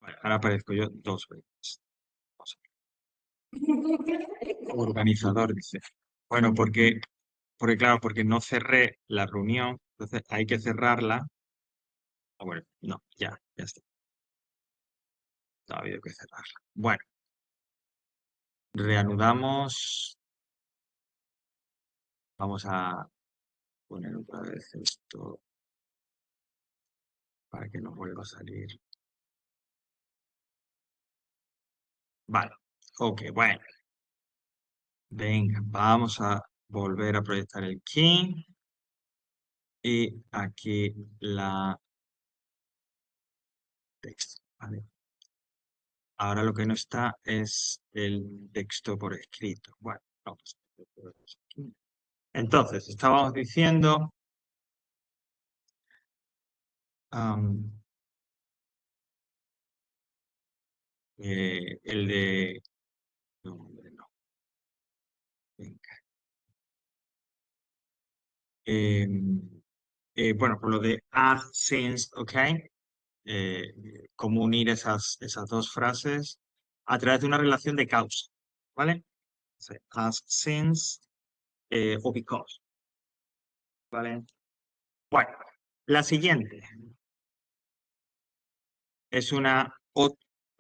Vale, ahora aparezco yo 2 veces. Vamos a ver. Organizador, dice. Bueno, porque claro, porque no cerré la reunión, entonces hay que cerrarla. Ah, bueno, no, ya está. No ha habido que cerrarla. Bueno, reanudamos. Vamos a poner otra vez esto para que nos vuelva a salir. Vale, ok, bueno. Venga, vamos a volver a proyectar el key. Y aquí la texto, ¿vale? Ahora lo que no está es el texto por escrito. Bueno, vamos a ver aquí. Entonces, estábamos diciendo el de... No, hombre, no. Venga. Bueno, por lo de add since, ¿ok? Cómo unir esas 2 frases a través de una relación de causa, ¿vale? As, since o because, ¿vale? Bueno, la siguiente es una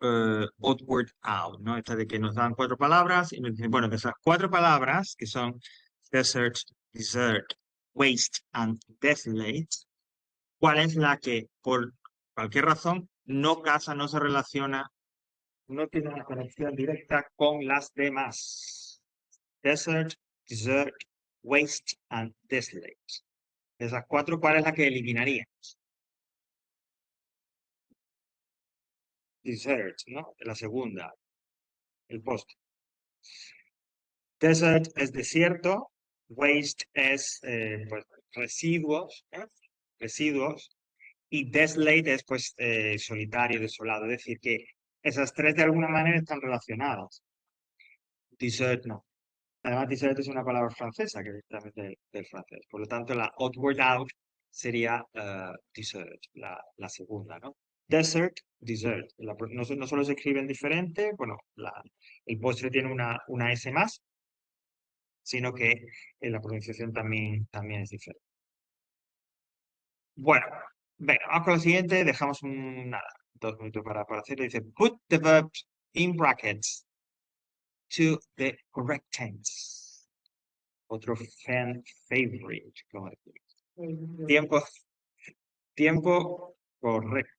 odd word out, ¿no? Esta de que nos dan 4 palabras y nos dicen, bueno, de esas 4 palabras que son desert, desert, waste and desolate, ¿cuál es la que por cualquier razón no casa, no se relaciona, no tiene una conexión directa con las demás? Desert, desert, waste and desolate. De esas 4, ¿cuál es la que eliminaría? Desert, ¿no? La segunda, el postre. Desert es desierto, waste es pues, residuos, ¿eh? Residuos, y desolate es pues solitario, desolado. Es decir, que esas 3 de alguna manera están relacionadas. Desert no. Además, desert es una palabra francesa que viene también del francés. Por lo tanto, la odd word out sería desert, la segunda, ¿no? Desert, dessert. No solo se escriben diferente, bueno, el postre tiene una S más, sino que la pronunciación también es diferente. Bueno, venga, vamos con la siguiente. Dejamos nada, 2 minutos para hacerlo. Dice, put the verbs in brackets to the correct tense. Otro fan favorite, como decir. Tiempo correcto.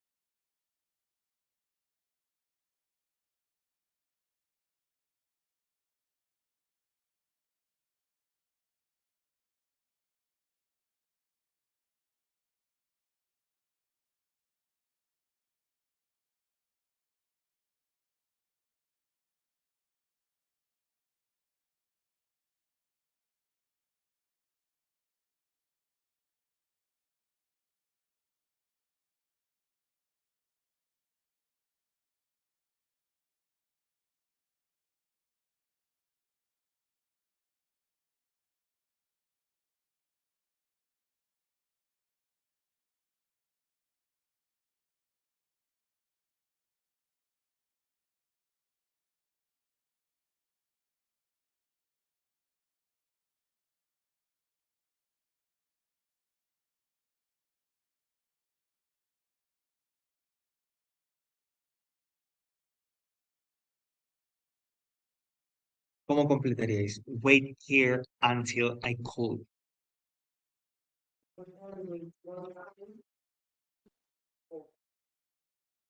¿Cómo completaríais? Wait here until I call.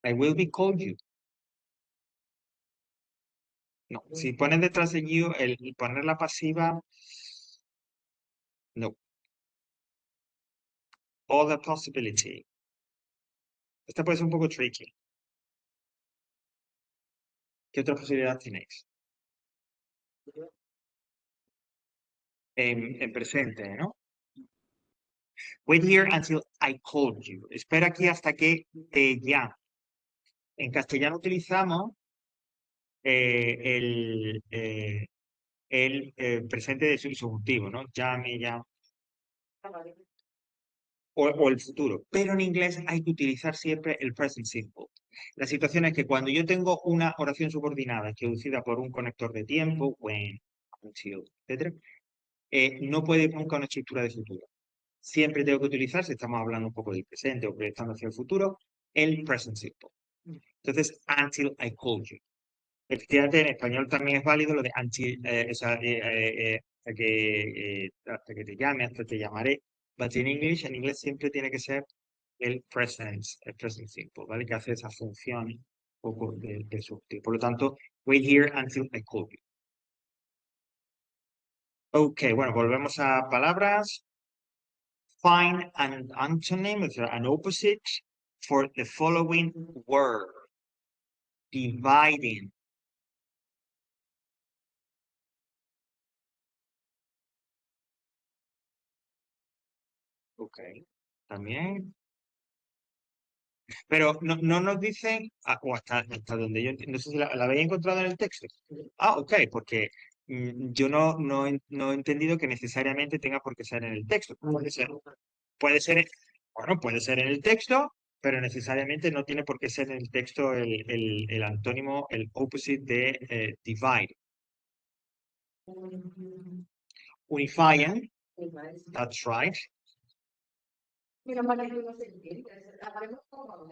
I will be called you. No, si pones detrás de you, el poner la pasiva, no. Other possibility. Esta puede ser un poco tricky. ¿Qué otra posibilidad tenéis? En presente, ¿no? Wait here until I called you. Espera aquí hasta que te llame. En castellano utilizamos el presente de subjuntivo, ¿no? Llame, llame. O el futuro. Pero en inglés hay que utilizar siempre el present simple. La situación es que cuando yo tengo una oración subordinada introducida por un conector de tiempo, when, until, etc., no puede ir nunca una estructura de futuro. Siempre tengo que utilizar, si estamos hablando un poco del presente o proyectando hacia el futuro, el present simple. Entonces, until I called you. Efectivamente, en español también es válido lo de until, hasta que te llame, hasta te llamaré. But in English, en inglés siempre tiene que ser el present simple, ¿vale? Que hace esa función un poco de subjuntivo. Por lo tanto, wait here until I call you. Ok, bueno, volvemos a palabras. Find an antonym, o sea, an opposite for the following word. Dividing. Ok, también. Pero no nos dicen, o hasta donde yo entiendo, no sé si la habéis encontrado en el texto. Ah, ok, porque yo no he entendido que necesariamente tenga por qué ser en el texto. Puede ser, bueno, puede ser en el texto, pero necesariamente no tiene por qué ser en el texto el antónimo, el opposite de divide. Unifying, that's right. Mira, María, no sé qué, haremos como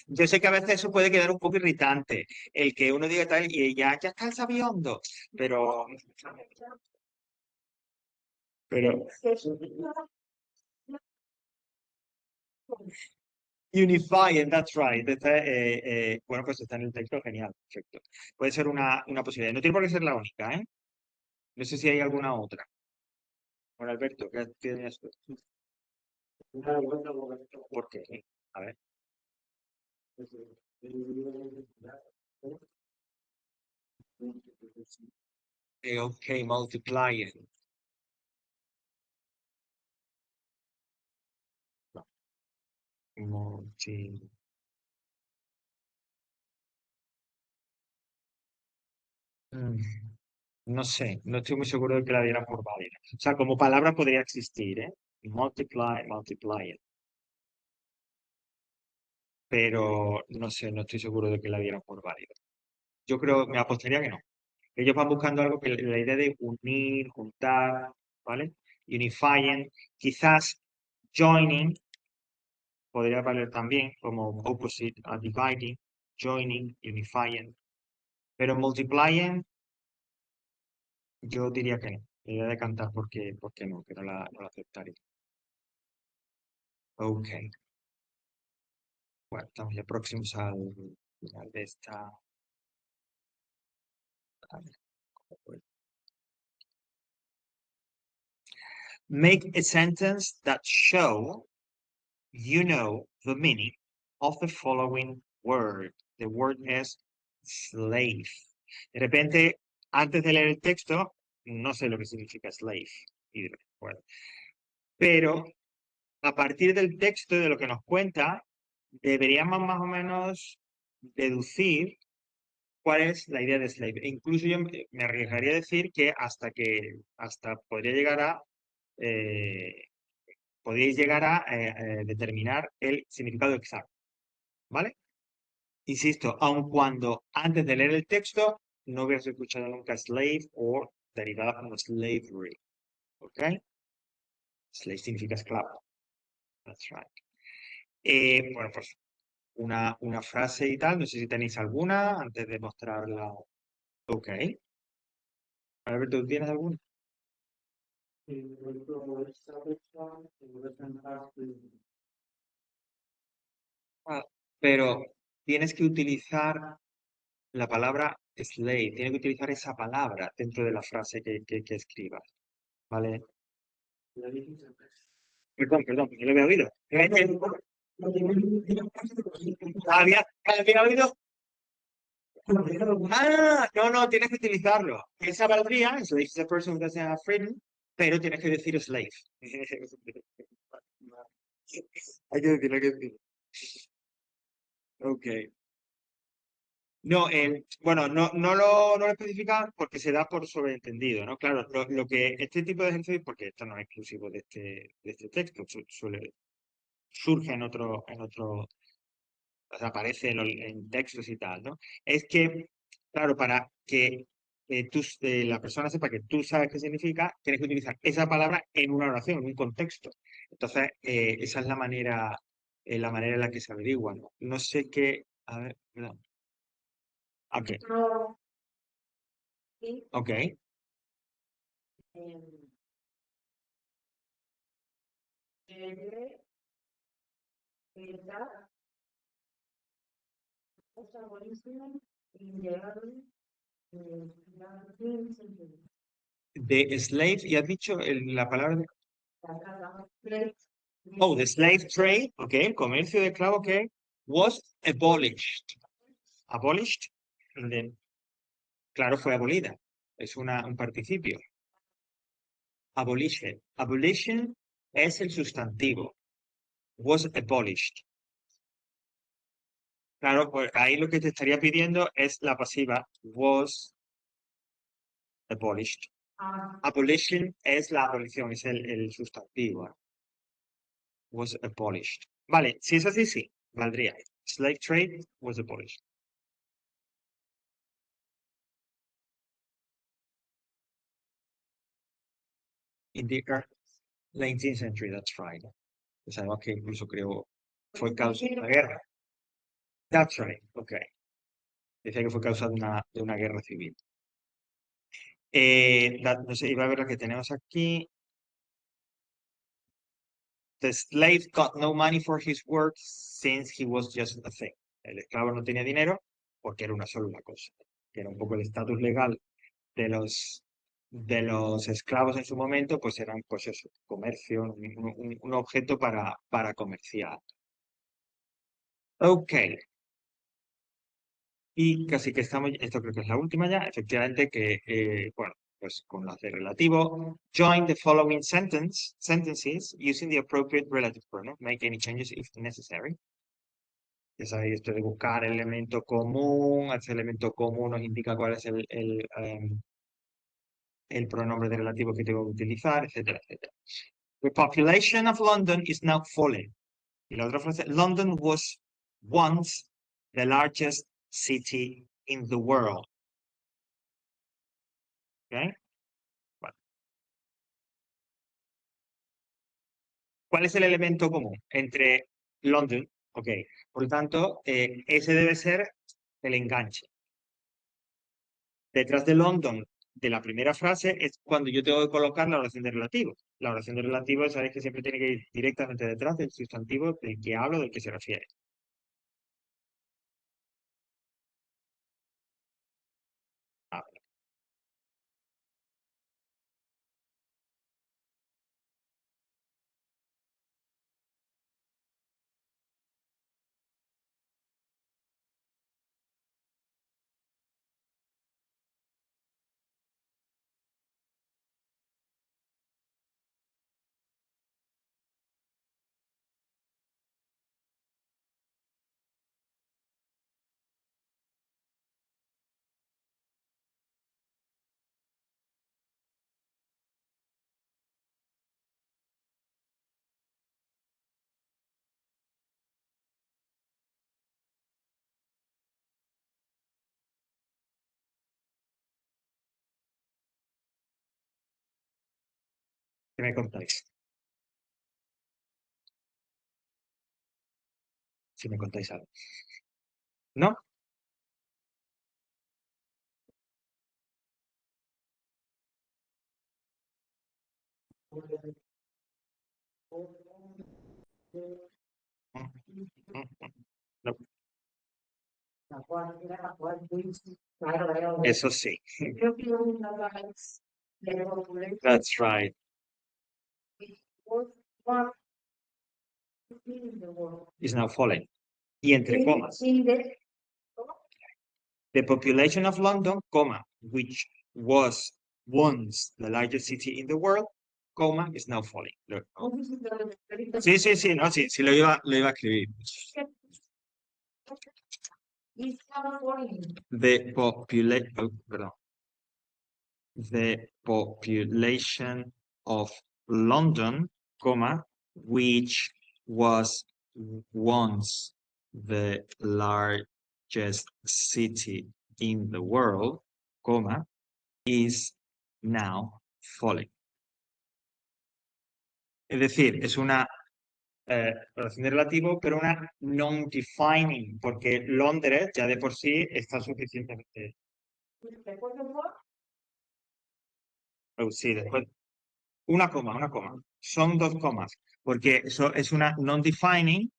Yo sé que a veces eso puede quedar un poco irritante, el que uno diga tal y ya está el sabiondo, pero, pero unifying, that's right. Bueno, pues está en el texto, genial, perfecto. Puede ser una posibilidad. No tiene por qué ser la única, ¿eh? No sé si hay alguna otra. Bueno, Alberto, ¿qué tienes tú? ¿Por qué? A ver. Ok, multiplying. Multi. Mm, No sé, no estoy muy seguro de que la dieran por válida. O sea, como palabra podría existir, ¿eh? Multiply, multiplying. Pero no sé, no estoy seguro de que la dieran por válida. Yo creo, me apostaría que no. Ellos van buscando algo que la idea de unir, juntar, ¿vale? Unifying, quizás joining podría valer también como opposite a dividing, joining, unifying, pero multiplying yo diría que no. La idea de cantar porque no, que no la aceptaría. Ok, bueno, estamos ya próximos al final de esta. A ver, ¿cómo fue? Make a sentence that show you know the meaning of the following word. The word is slave. De repente, antes de leer el texto, no sé lo que significa slave. Bueno, pero a partir del texto, de lo que nos cuenta, deberíamos más o menos deducir cuál es la idea de slave. E incluso yo me arriesgaría a decir que hasta podría llegar a eh, podríais llegar a determinar el significado exacto, ¿vale? Insisto, aun cuando antes de leer el texto no hubieras escuchado nunca slave o derivada como slavery, ¿ok? Slave significa esclavo. That's right. Bueno, pues una frase y tal, no sé si tenéis alguna antes de mostrarla. Ok. Alberto, ¿tú tienes alguna? Ah, pero tienes que utilizar la palabra slave, tienes que utilizar esa palabra dentro de la frase que escribas, ¿vale? Perdón, que no lo había oído. ¿Había oído? Ah, no, tienes que utilizarlo. Esa valdría, slave is a person who doesn't have freedom, pero tienes que decir slave. Hay que decirlo, hay que decirlo. Ok. No, bueno, no lo especifica porque se da por sobreentendido, ¿no? Claro, lo que este tipo de ejercicios, porque esto no es exclusivo de este texto, surge o sea, aparece en textos y tal, ¿no? Es que, claro, para que la persona sepa que tú sabes qué significa, tienes que utilizar esa palabra en una oración, en un contexto. Entonces, esa es la manera en la que se averigua, ¿no? No sé qué, a ver, perdón. Ok, No, sí, ok. em, debe estar, está buenísimo, y llegar, la tiene sentido. De slave, y has dicho la palabra de... La casa, plate, Oh, the slave trade, ok, el comercio de esclavos, ok, was abolished. Abolished, and then, claro, fue abolida. Es un participio. Abolished. Abolition es el sustantivo. Was abolished. Claro, pues ahí lo que te estaría pidiendo es la pasiva was abolished. ah, Abolition es la abolición, es el sustantivo. Was abolished. Vale, si es así, sí, valdría. Slave trade was abolished. In the 19th century, that's right. Es algo que incluso creó fue causa de una guerra. That's right, ok. Decía que fue causa de una guerra civil. No sé, iba a ver lo que tenemos aquí. The slave got no money for his work since he was just a thing. El esclavo no tenía dinero porque era solo una cosa. Que era un poco el estatus legal de los esclavos en su momento, pues eran, pues eso, comercio, un objeto para comerciar. Ok. Y casi que estamos, esto creo que es la última ya, efectivamente que, bueno, pues con lo de relativo, join the following sentences using the appropriate relative pronoun, make any changes if necessary. Ya sabéis esto de buscar el elemento común, ese elemento común nos indica cuál es el pronombre de relativo que tengo que utilizar, etcétera, etcétera. The population of London is now falling. Y la otra frase, London was once the largest city in the world. ¿Okay? Vale. ¿Cuál es el elemento común entre London? Ok, por lo tanto, ese debe ser el enganche. Detrás de London, de la primera frase, es cuando yo tengo que colocar la oración de relativo. La oración de relativo, sabéis que siempre tiene que ir directamente detrás del sustantivo del que hablo, del que se refiere. Ah, ¿qué me contáis? Si me contáis algo. ¿No? No. Eso sí. That's right. Is now falling. Y entre comas. The population of London, which was once the largest city in the world, is now falling. Look. Sí, sí, sí, no, sí, sí lo iba a escribir. The population of London, which was once the largest city in the world, is now falling. Es decir, es una relación de relativo, pero una non-defining, porque Londres ya de por sí está suficientemente. Sí, después. Una coma. Son dos comas, porque eso es una non-defining,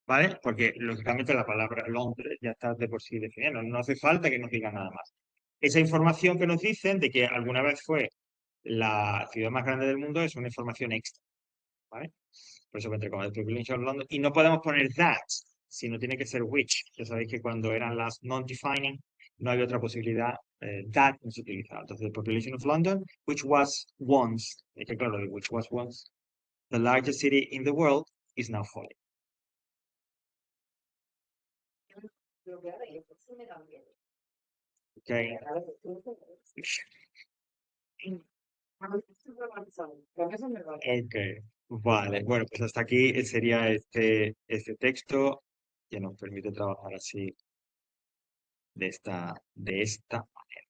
¿vale? Porque lógicamente la palabra Londres ya está de por sí definida, no hace falta que nos diga nada más. Esa información que nos dicen de que alguna vez fue la ciudad más grande del mundo es una información extra, ¿vale? Por eso entre comas, London. Y no podemos poner that, sino tiene que ser which. Ya sabéis que cuando eran las non-defining, no había otra posibilidad, that no se utilizaba. Entonces, the population of London, which was once, es que claro, which was once, the largest city in the world, is now falling. Okay. Ok, vale. Bueno, pues hasta aquí sería este texto que nos permite trabajar así de esta manera.